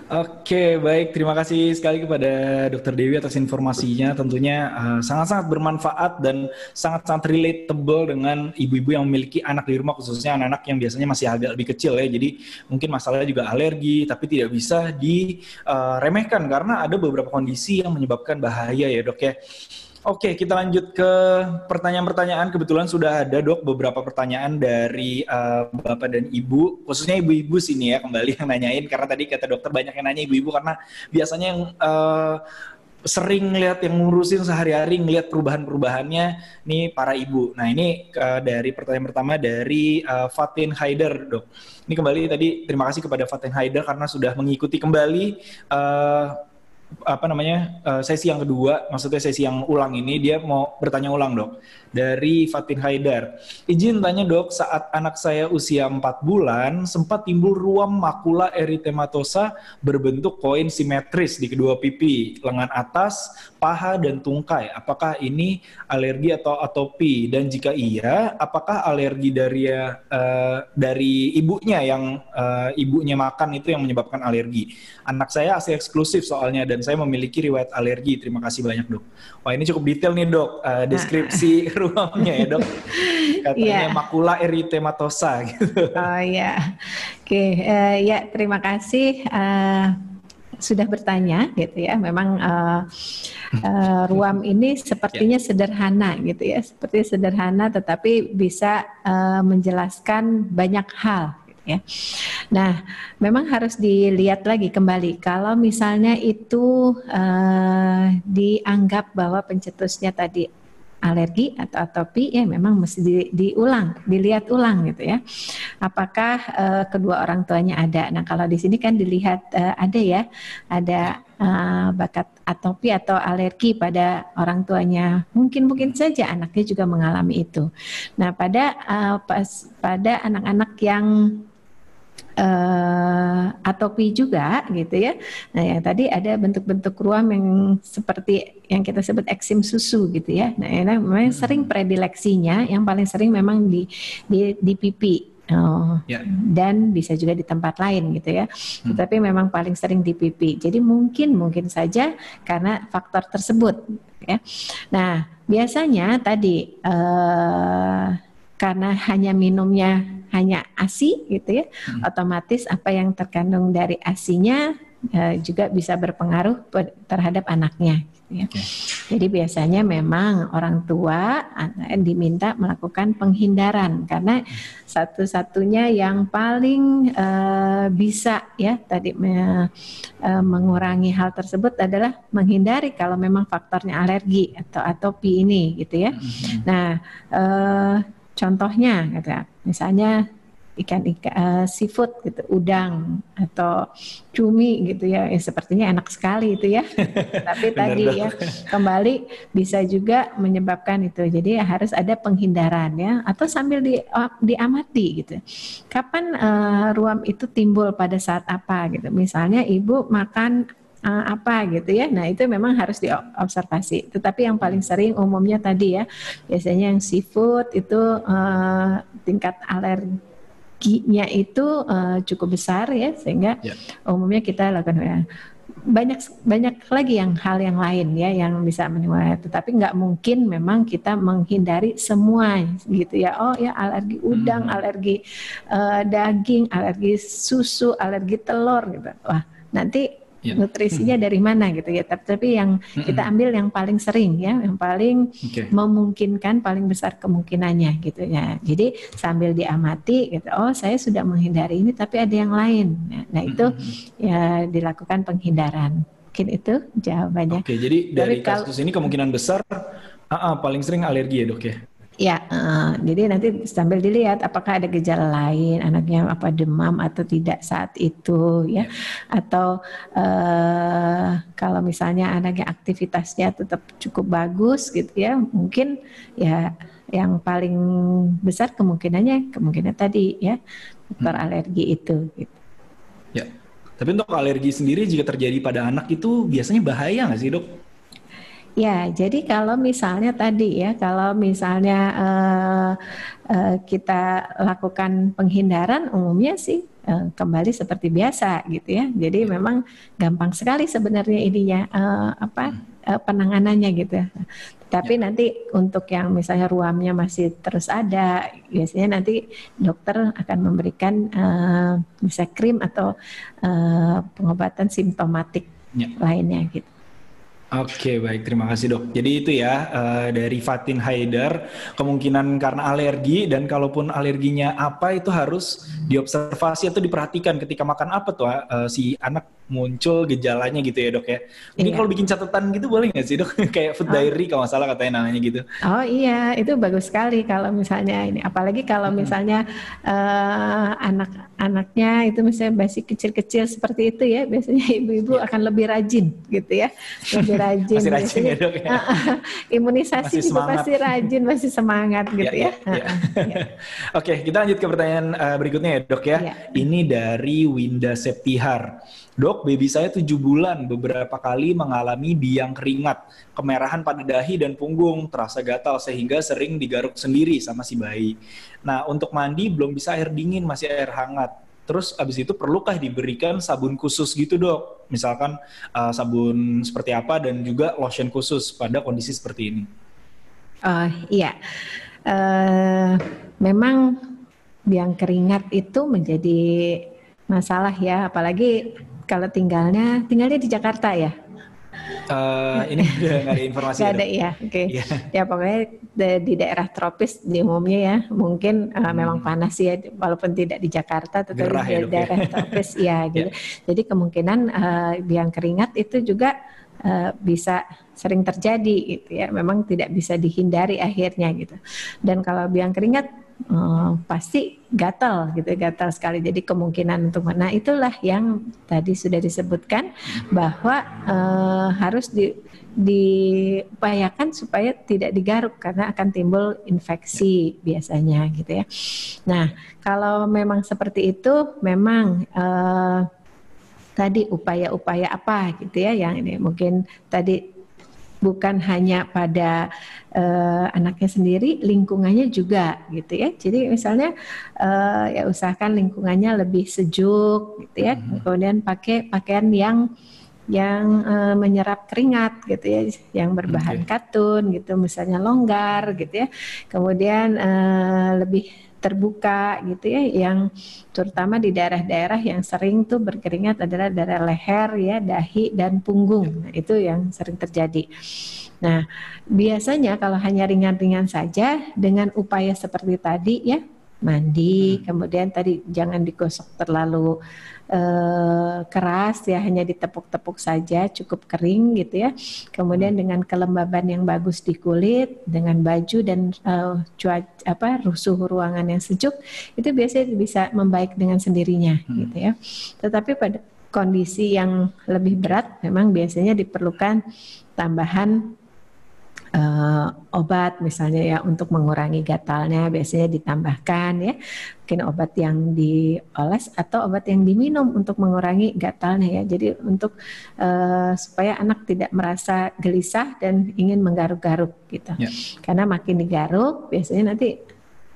Oke, baik. Terima kasih sekali kepada Dr. Dewi atas informasinya. Tentunya sangat-sangat bermanfaat dan sangat-sangat relatable dengan ibu-ibu yang memiliki anak di rumah, khususnya anak-anak yang biasanya masih agak lebih kecil ya. Jadi mungkin masalahnya juga alergi, tapi tidak bisa diremehkan karena ada beberapa kondisi yang menyebabkan bahaya ya, Dok ya. Oke, kita lanjut ke pertanyaan-pertanyaan. Kebetulan sudah ada, Dok, beberapa pertanyaan dari Bapak dan Ibu, khususnya ibu-ibu sini ya, kembali yang nanyain, karena tadi kata dokter banyak yang nanya ibu-ibu, karena biasanya yang sering lihat yang ngurusin sehari-hari, ngelihat perubahan-perubahannya, nih para ibu. Nah ini dari pertanyaan pertama dari Fatin Haider, Dok. Ini kembali tadi, terima kasih kepada Fatin Haider karena sudah mengikuti kembali sesi yang kedua, maksudnya sesi yang ulang ini. Dia mau bertanya ulang, Dok, dari Fatin Haidar. Izin tanya, Dok, saat anak saya usia 4 bulan sempat timbul ruam makula eritematosa berbentuk koin simetris di kedua pipi, lengan atas, paha, dan tungkai. Apakah ini alergi atau atopi? Dan jika iya, apakah alergi dari ibunya yang ibunya makan itu yang menyebabkan alergi? Anak saya ASI eksklusif soalnya, dan saya memiliki riwayat alergi. Terima kasih banyak, Dok. Wah, ini cukup detail nih, Dok, deskripsi ruamnya ya, Dok. Katanya makula eritematosa gitu. Oh ya, oke. Ya, terima kasih sudah bertanya gitu ya. Memang ruam ini sepertinya sederhana gitu ya, seperti sederhana tetapi bisa menjelaskan banyak hal. Ya. Nah, memang harus dilihat lagi kembali. Kalau misalnya itu dianggap bahwa pencetusnya tadi alergi atau atopi, ya memang mesti dilihat ulang gitu ya. Apakah kedua orang tuanya ada? Nah, kalau di sini kan dilihat ada bakat atopi atau alergi pada orang tuanya. Mungkin saja anaknya juga mengalami itu. Nah, pada anak-anak yang atopi juga gitu ya. Nah, yang tadi ada bentuk-bentuk ruam yang seperti yang kita sebut eksim susu gitu ya. Nah, ini memang sering predileksinya yang paling sering memang di pipi. Dan bisa juga di tempat lain gitu ya. Tetapi memang paling sering di pipi. Jadi mungkin saja karena faktor tersebut ya. Nah, biasanya tadi karena hanya minumnya hanya ASI gitu ya, otomatis apa yang terkandung dari ASINya juga bisa berpengaruh terhadap anaknya. Ya. Jadi biasanya memang orang tua diminta melakukan penghindaran karena satu-satunya yang paling bisa ya tadi mengurangi hal tersebut adalah menghindari kalau memang faktornya alergi atau atopi ini gitu ya. Nah, contohnya, gitu, misalnya ikan seafood, gitu, udang atau cumi, gitu ya, sepertinya enak sekali itu ya. Tapi tadi ya kembali bisa juga menyebabkan itu. Jadi harus ada penghindaran ya, atau sambil diamati gitu. Kapan ruam itu timbul pada saat apa gitu? Misalnya ibu makan apa gitu ya. Nah, itu memang harus diobservasi. Tetapi yang paling sering umumnya tadi ya, biasanya yang seafood itu tingkat alerginya itu cukup besar ya, sehingga umumnya kita lakukan banyak lagi hal yang lain ya yang bisa menimbulkan. Tetapi nggak mungkin memang kita menghindari semua gitu ya. Oh ya, alergi udang, alergi daging, alergi susu, alergi telur gitu. Wah, nanti nutrisinya dari mana gitu ya. Tapi yang kita ambil yang paling sering ya, yang paling memungkinkan, paling besar kemungkinannya gitu ya. Jadi sambil diamati gitu, oh saya sudah menghindari ini tapi ada yang lain. Nah itu ya dilakukan penghindaran. Mungkin itu jawabannya. Oke, jadi dari kasus ini kemungkinan besar paling sering alergi ya, Dok ya? Ya, jadi nanti sambil dilihat apakah ada gejala lain, anaknya apa demam atau tidak saat itu ya, atau kalau misalnya anaknya aktivitasnya tetap cukup bagus gitu ya, mungkin ya yang paling besar kemungkinan tadi ya faktor alergi itu. Gitu. Ya. Tapi untuk alergi sendiri jika terjadi pada anak itu biasanya bahaya nggak sih dok? Ya, jadi kalau misalnya tadi ya, kalau misalnya kita lakukan penghindaran, umumnya sih kembali seperti biasa gitu ya. Jadi Ya. memang gampang sekali sebenarnya ininya penanganannya gitu ya. Tapi Ya. nanti untuk yang misalnya ruamnya masih terus ada, biasanya nanti dokter akan memberikan bisa krim atau pengobatan simptomatik Ya. lainnya gitu. Oke, baik. Terima kasih dok. Jadi itu ya dari Fatin Haidar, kemungkinan karena alergi dan kalaupun alerginya apa itu harus diobservasi atau diperhatikan ketika makan apa tuh si anak muncul gejalanya gitu ya dok ya. Mungkin Iya. kalau bikin catatan gitu boleh nggak sih dok? Kayak food Oh, diary kalau nggak salah katanya namanya gitu. oh iya, itu bagus sekali kalau misalnya ini. Apalagi kalau Mm-mm. misalnya anak-anaknya itu misalnya masih kecil-kecil seperti itu ya, biasanya ibu-ibu Ya, akan lebih rajin gitu ya, lebih rajin. masih rajin Biasanya ya dok ya. imunisasi Masih juga semangat. pasti rajin, masih semangat Ya, gitu ya. ya, ya. Ya, Oke, kita lanjut ke pertanyaan berikutnya ya dok ya. ya. Ini dari Winda Septihar. Dok, baby saya 7 bulan beberapa kali mengalami biang keringat, kemerahan pada dahi dan punggung, terasa gatal sehingga sering digaruk sendiri sama si bayi. Nah, untuk mandi belum bisa air dingin, masih air hangat. Terus abis itu perlukah diberikan sabun khusus gitu dok? Misalkan sabun seperti apa dan juga lotion khusus pada kondisi seperti ini. Oh iya. Eh, Memang biang keringat itu menjadi masalah ya, apalagi kalau tinggalnya di Jakarta ya. Ini udah nggak ada informasi Nggak ya ada dok? ya, oke. Iya. Ya pokoknya di daerah tropis di umumnya ya, mungkin memang Hmm, panas ya, walaupun tidak di Jakarta, tetapi gerah di ya dok ya. daerah tropis ya Ya. gitu. Jadi kemungkinan biang keringat itu juga bisa sering terjadi gitu ya. Memang tidak bisa dihindari akhirnya gitu. Dan kalau biang keringat pasti gatal gitu, gatal sekali. Jadi kemungkinan untuk mana itulah yang tadi sudah disebutkan bahwa harus diupayakan supaya tidak digaruk karena akan timbul infeksi biasanya gitu ya. Nah, kalau memang seperti itu, memang tadi upaya-upaya apa gitu ya yang ini mungkin tadi bukan hanya pada anaknya sendiri, lingkungannya juga gitu ya. Jadi misalnya ya usahakan lingkungannya lebih sejuk gitu ya. Kemudian pakai pakaian yang menyerap keringat gitu ya, yang berbahan Oke. katun gitu, misalnya longgar gitu ya. Kemudian lebih terbuka gitu ya, yang terutama di daerah-daerah yang sering tuh berkeringat adalah daerah leher ya, dahi dan punggung. Nah, itu yang sering terjadi. Nah, biasanya kalau hanya ringan-ringan saja dengan upaya seperti tadi ya, mandi, Hmm. kemudian tadi jangan digosok terlalu keras ya, hanya ditepuk-tepuk saja, cukup kering gitu ya. Kemudian Hmm. dengan kelembaban yang bagus di kulit, dengan baju dan suhu ruangan yang sejuk, itu biasanya bisa membaik dengan sendirinya Hmm. gitu ya. Tetapi pada kondisi yang lebih Oke. berat, memang biasanya diperlukan tambahan obat misalnya ya untuk mengurangi gatalnya, biasanya ditambahkan ya mungkin obat yang dioles atau obat yang diminum untuk mengurangi gatalnya ya. Jadi untuk supaya anak tidak merasa gelisah dan ingin menggaruk-garuk gitu. Ya. Karena makin digaruk biasanya nanti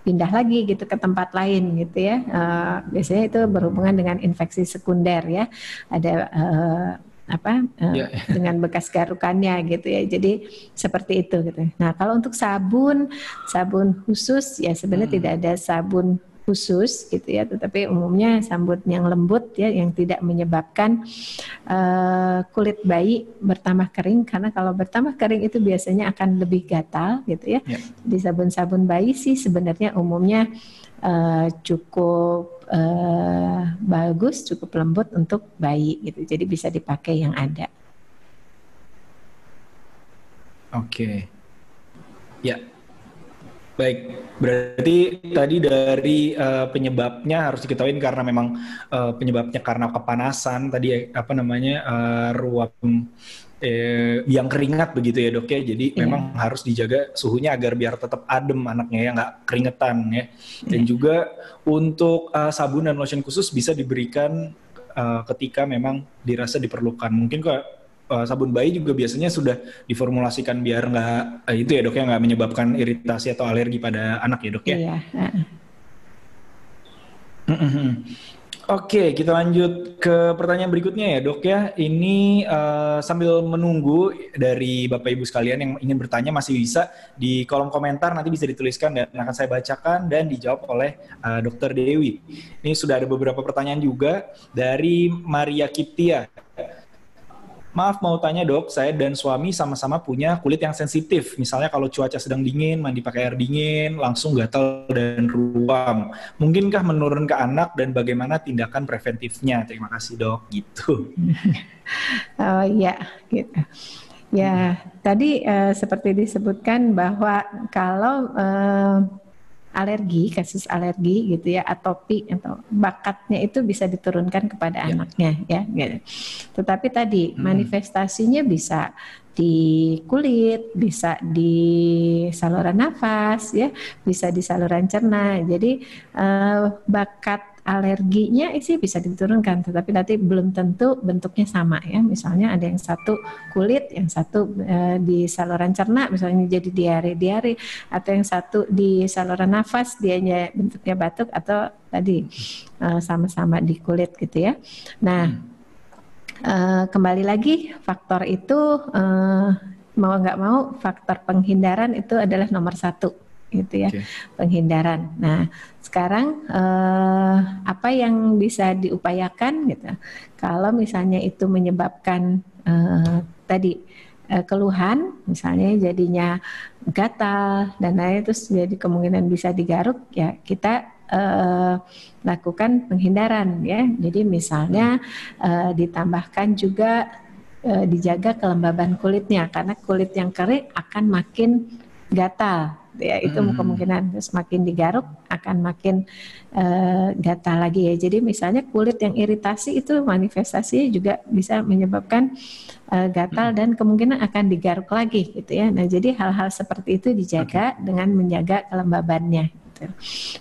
pindah lagi gitu ke tempat lain gitu ya. Biasanya itu berhubungan dengan infeksi sekunder ya. Ada Ya. dengan bekas garukannya gitu ya. Jadi seperti itu gitu. Nah, kalau untuk sabun khusus ya sebenarnya Hmm. tidak ada sabun khusus gitu ya, tetapi umumnya sabun yang lembut ya yang tidak menyebabkan kulit bayi bertambah kering, karena kalau bertambah kering itu biasanya akan lebih gatal gitu ya. Ya. Jadi sabun-sabun bayi sih sebenarnya umumnya cukup bagus, cukup lembut untuk bayi gitu. Jadi bisa dipakai yang ada. Oke. Ya. Baik, berarti tadi dari penyebabnya harus diketahui karena memang penyebabnya karena kepanasan tadi apa namanya ruam yang keringat begitu ya dok ya. Jadi Iya. memang harus dijaga suhunya agar biar tetap adem anaknya ya nggak keringetan ya. Dan Iya. juga untuk sabun dan lotion khusus bisa diberikan ketika memang dirasa diperlukan. Mungkin kok sabun bayi juga biasanya sudah diformulasikan biar nggak itu ya dok ya, nggak menyebabkan iritasi atau alergi pada anak ya dok ya. Iya. Oke, kita lanjut ke pertanyaan berikutnya ya dok ya. Ini sambil menunggu dari Bapak Ibu sekalian yang ingin bertanya masih bisa di kolom komentar, nanti bisa dituliskan dan akan saya bacakan dan dijawab oleh Dr. Dewi. Ini sudah ada beberapa pertanyaan juga dari Maria Kiptia. Maaf mau tanya dok, saya dan suami sama-sama punya kulit yang sensitif. Misalnya kalau cuaca sedang dingin, mandi pakai air dingin, langsung gatal dan ruam. Mungkinkah menurun ke anak dan bagaimana tindakan preventifnya? Terima kasih dok, gitu. Oh iya, gitu. Ya, tadi seperti disebutkan bahwa kalau kasus alergi gitu ya, atopi atau bakatnya itu bisa diturunkan kepada anaknya ya. Gitu. Tetapi tadi manifestasinya bisa di kulit, bisa di saluran nafas ya, bisa di saluran cerna. Jadi bakat alerginya sih bisa diturunkan, tetapi nanti belum tentu bentuknya sama ya. Misalnya ada yang satu kulit, yang satu di saluran cerna, misalnya jadi diare, atau yang satu di saluran nafas, dianya bentuknya batuk, atau tadi sama-sama di kulit gitu ya. Nah, kembali lagi faktor itu mau nggak mau faktor penghindaran itu adalah nomor satu gitu ya, penghindaran. Nah, sekarang apa yang bisa diupayakan gitu? Kalau misalnya itu menyebabkan tadi keluhan, misalnya jadinya gatal dan lain, terus jadi kemungkinan bisa digaruk, ya kita lakukan penghindaran ya. Jadi misalnya ditambahkan juga dijaga kelembaban kulitnya, karena kulit yang kering akan makin gatal ya, itu kemungkinan semakin digaruk akan makin gatal lagi ya. Jadi misalnya kulit yang iritasi itu manifestasinya juga bisa menyebabkan gatal dan kemungkinan akan digaruk lagi gitu ya. Nah, jadi hal-hal seperti itu dijaga dengan menjaga kelembabannya gitu.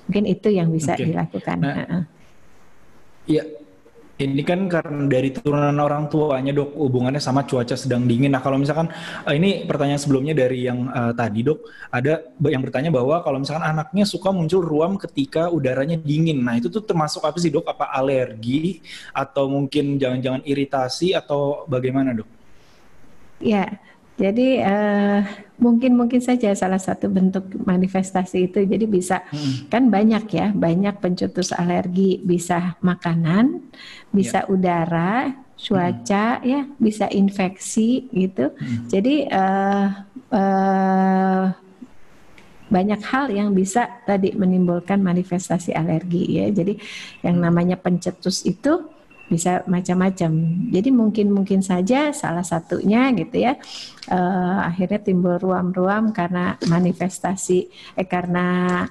Mungkin itu yang bisa dilakukan. Nah, iya. Ini kan karena dari turunan orang tuanya dok, hubungannya sama cuaca sedang dingin. Nah kalau misalkan, ini pertanyaan sebelumnya dari yang tadi dok, ada yang bertanya bahwa kalau misalkan anaknya suka muncul ruam ketika udaranya dingin. Nah itu tuh termasuk apa sih dok? Apa alergi atau mungkin jangan-jangan iritasi atau bagaimana dok? Ya, jadi mungkin saja salah satu bentuk manifestasi itu. Jadi bisa kan banyak ya, banyak pencetus alergi, bisa makanan, bisa udara, cuaca ya, bisa infeksi gitu. Jadi banyak hal yang bisa tadi menimbulkan manifestasi alergi ya. Jadi yang namanya pencetus itu bisa macam-macam. Jadi mungkin saja salah satunya gitu ya, akhirnya timbul ruam-ruam karena manifestasi karena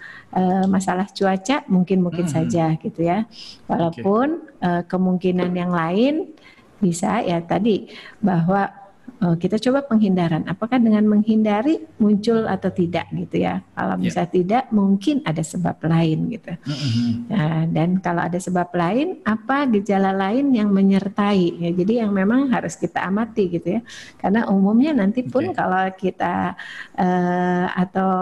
masalah cuaca, mungkin saja gitu ya. Walaupun kemungkinan yang lain bisa ya tadi bahwa kita coba penghindaran, apakah dengan menghindari muncul atau tidak gitu ya. Kalau misalnya tidak, mungkin ada sebab lain gitu. Nah, dan kalau ada sebab lain, apa gejala lain yang menyertai ya. Jadi yang memang harus kita amati gitu ya. Karena umumnya nanti pun kalau kita atau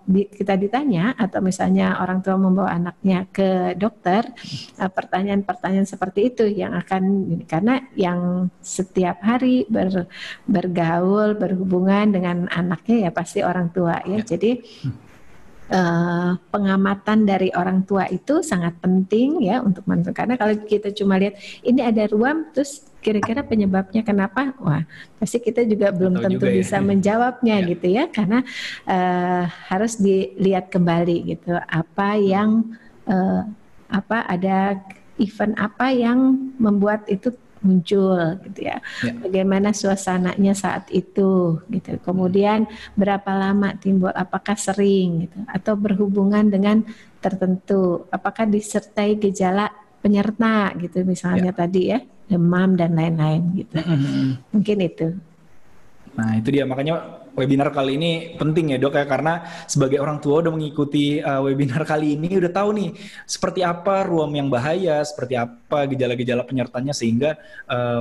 kita ditanya, atau misalnya orang tua membawa anaknya ke dokter, pertanyaan-pertanyaan seperti itu yang akan, karena yang setiap hari bergaul, berhubungan dengan anaknya ya pasti orang tua ya. Jadi pengamatan dari orang tua itu sangat penting ya untuk menentukan. Karena kalau kita cuma lihat ini ada ruam terus kira-kira penyebabnya kenapa, wah pasti kita juga belum tentu bisa menjawabnya gitu ya. Karena harus dilihat kembali gitu apa yang ada event apa yang membuat itu muncul gitu ya. Bagaimana suasananya saat itu gitu. Kemudian berapa lama timbul, apakah sering gitu atau berhubungan dengan tertentu, apakah disertai gejala penyerta gitu misalnya tadi ya, demam dan lain-lain gitu. Mungkin itu. Nah itu dia, makanya webinar kali ini penting ya dok ya, karena sebagai orang tua udah mengikuti webinar kali ini udah tahu nih seperti apa ruam yang bahaya, seperti apa gejala-gejala penyertanya, sehingga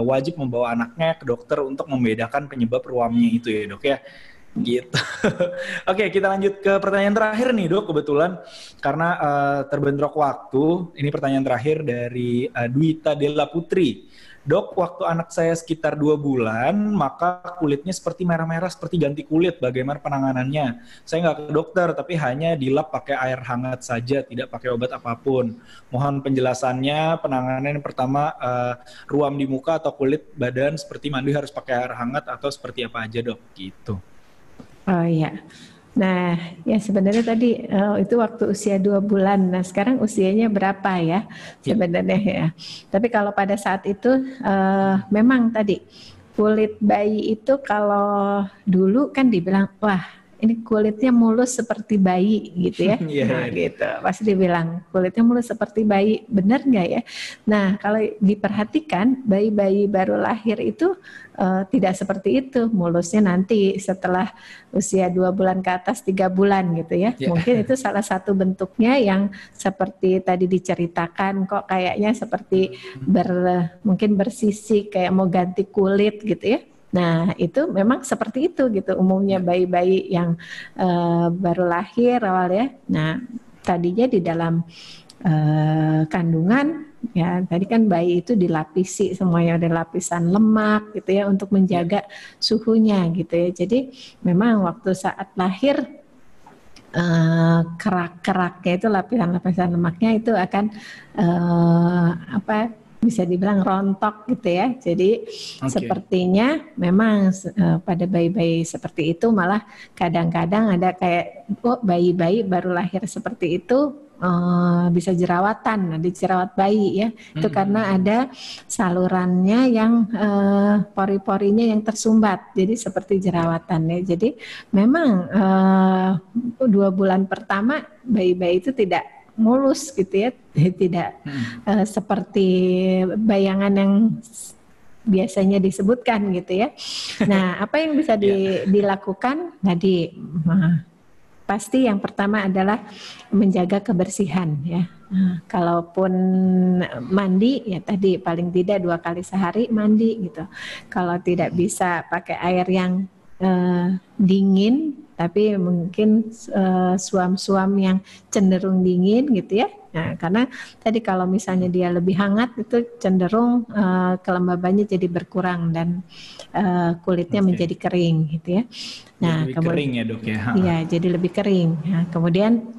wajib membawa anaknya ke dokter untuk membedakan penyebab ruamnya itu ya dok ya. Gitu. Oke, kita lanjut ke pertanyaan terakhir nih dok, kebetulan karena terbentrok waktu. Ini pertanyaan terakhir dari Dwita Della Putri. Dok, waktu anak saya sekitar 2 bulan, maka kulitnya seperti merah-merah, seperti ganti kulit. Bagaimana penanganannya? Saya nggak ke dokter, tapi hanya dilap pakai air hangat saja, tidak pakai obat apapun. Mohon penjelasannya, penanganan yang pertama, ruam di muka atau kulit badan seperti mandi harus pakai air hangat atau seperti apa aja dok? Gitu. Oh iya. Nah, ya sebenarnya tadi itu waktu usia 2 bulan. Nah, sekarang usianya berapa ya sebenarnya ya. Tapi kalau pada saat itu memang tadi kulit bayi itu kalau dulu kan dibilang, wah ini kulitnya mulus seperti bayi gitu ya. Nah, gitu. Pasti dibilang kulitnya mulus seperti bayi. Benar nggak ya? Nah, kalau diperhatikan bayi-bayi baru lahir itu tidak seperti itu, mulusnya nanti setelah usia 2 bulan ke atas 3 bulan gitu ya. Mungkin itu salah satu bentuknya yang seperti tadi diceritakan, kok kayaknya seperti mungkin bersisik kayak mau ganti kulit gitu ya. Nah itu memang seperti itu gitu umumnya bayi-bayi yang baru lahir awal ya. Nah tadinya di dalam kandungan ya, tadi kan bayi itu dilapisi semuanya, ada lapisan lemak gitu ya untuk menjaga suhunya gitu ya. Jadi memang waktu saat lahir kerak-keraknya itu lapisan-lapisan lemaknya itu akan bisa dibilang rontok gitu ya. Jadi sepertinya memang pada bayi-bayi seperti itu malah kadang-kadang ada kayak bayi-bayi baru lahir seperti itu bisa jerawatan, ada jerawat bayi ya. Itu karena ada salurannya yang pori-porinya yang tersumbat, jadi seperti jerawatan ya. Jadi memang 2 bulan pertama bayi-bayi itu tidak mulus gitu ya, tidak seperti bayangan yang biasanya disebutkan gitu ya. Nah, apa yang bisa dilakukan tadi? Pasti yang pertama adalah menjaga kebersihan ya. Kalaupun mandi ya tadi paling tidak 2 kali sehari mandi gitu. Kalau tidak bisa pakai air yang dingin, tapi mungkin suam-suam yang cenderung dingin gitu ya. Nah, karena tadi kalau misalnya dia lebih hangat itu cenderung kelembabannya jadi berkurang dan kulitnya menjadi kering gitu ya. Nah, lebih kering ya dok ya. Iya, jadi lebih kering. Nah, kemudian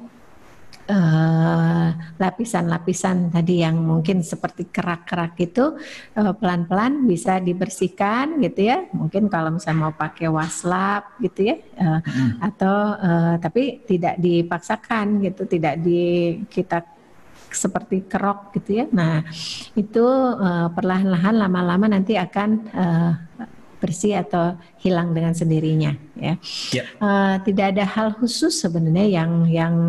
lapisan-lapisan tadi yang mungkin seperti kerak-kerak itu pelan-pelan bisa dibersihkan gitu ya. Mungkin kalau misalnya mau pakai waslap gitu ya, atau tapi tidak dipaksakan gitu, tidak kita seperti kerok gitu ya. Nah itu perlahan-lahan lama-lama nanti akan bersih atau hilang dengan sendirinya ya. Tidak ada hal khusus sebenarnya yang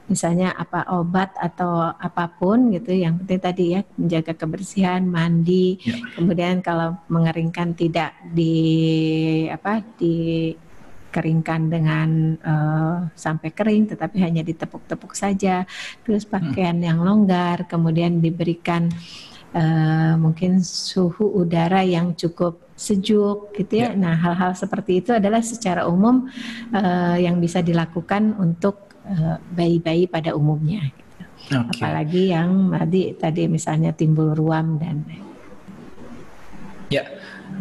misalnya apa obat atau apapun gitu, yang penting tadi ya menjaga kebersihan, mandi, kemudian kalau mengeringkan tidak dikeringkan dengan sampai kering, tetapi hanya ditepuk-tepuk saja, terus pakaian yang longgar, kemudian diberikan mungkin suhu udara yang cukup sejuk gitu ya. Nah hal-hal seperti itu adalah secara umum yang bisa dilakukan untuk bayi-bayi pada umumnya gitu. Apalagi yang tadi misalnya timbul ruam dan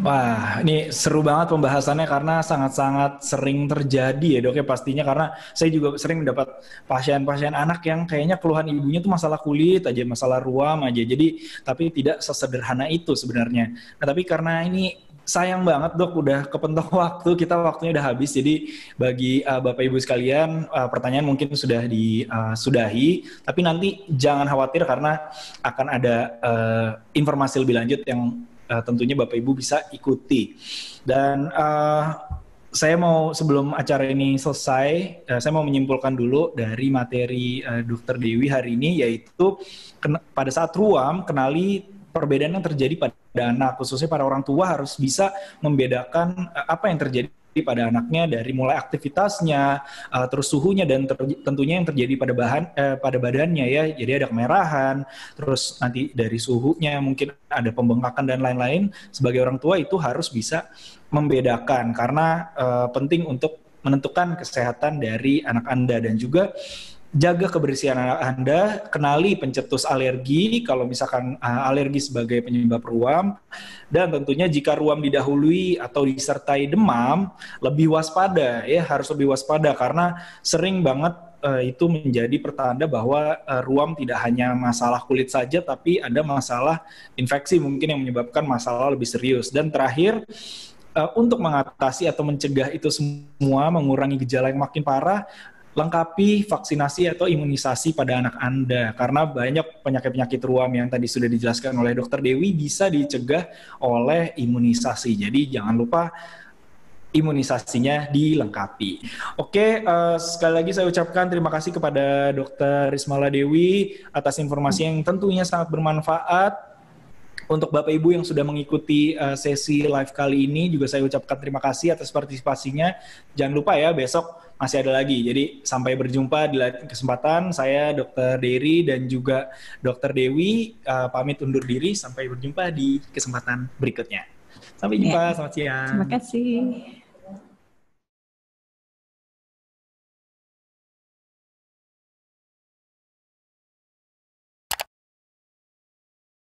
wah, ini seru banget pembahasannya karena sangat-sangat sering terjadi ya dok ya pastinya, karena saya juga sering mendapat pasien-pasien anak yang kayaknya keluhan ibunya tuh masalah kulit aja, masalah ruam aja, jadi tapi tidak sesederhana itu sebenarnya. Nah tapi karena ini sayang banget dok, udah kepentok waktu, kita waktunya udah habis, jadi bagi Bapak Ibu sekalian pertanyaan mungkin sudah disudahi, tapi nanti jangan khawatir karena akan ada informasi lebih lanjut yang tentunya Bapak Ibu bisa ikuti. Dan saya mau sebelum acara ini selesai, saya mau menyimpulkan dulu dari materi Dr. Dewi hari ini, yaitu pada saat ruam, kenali perbedaan yang terjadi pada anak, khususnya para orang tua harus bisa membedakan apa yang terjadi pada anaknya dari mulai aktivitasnya, terus suhunya dan tentunya yang terjadi pada badannya ya. Jadi ada kemerahan, terus nanti dari suhunya mungkin ada pembengkakan dan lain-lain. Sebagai orang tua itu harus bisa membedakan karena penting untuk menentukan kesehatan dari anak Anda dan juga jaga kebersihan anak Anda, kenali pencetus alergi kalau misalkan alergi sebagai penyebab ruam, dan tentunya jika ruam didahului atau disertai demam, lebih waspada ya, harus lebih waspada karena sering banget itu menjadi pertanda bahwa ruam tidak hanya masalah kulit saja tapi ada masalah infeksi mungkin yang menyebabkan masalah lebih serius. Dan terakhir, untuk mengatasi atau mencegah itu semua, mengurangi gejala yang makin parah, lengkapi vaksinasi atau imunisasi pada anak Anda. Karena banyak penyakit-penyakit ruam yang tadi sudah dijelaskan oleh Dr. Dewi bisa dicegah oleh imunisasi. Jadi jangan lupa imunisasinya dilengkapi. Oke, sekali lagi saya ucapkan terima kasih kepada Dr. Rismala Dewi atas informasi yang tentunya sangat bermanfaat. Untuk Bapak Ibu yang sudah mengikuti sesi live kali ini, juga saya ucapkan terima kasih atas partisipasinya. Jangan lupa ya, besok masih ada lagi. Jadi sampai berjumpa di lain kesempatan. Saya Dr. Dery dan juga Dr. Dewi pamit undur diri. Sampai berjumpa di kesempatan berikutnya. Sampai jumpa, selamat siang. Terima kasih.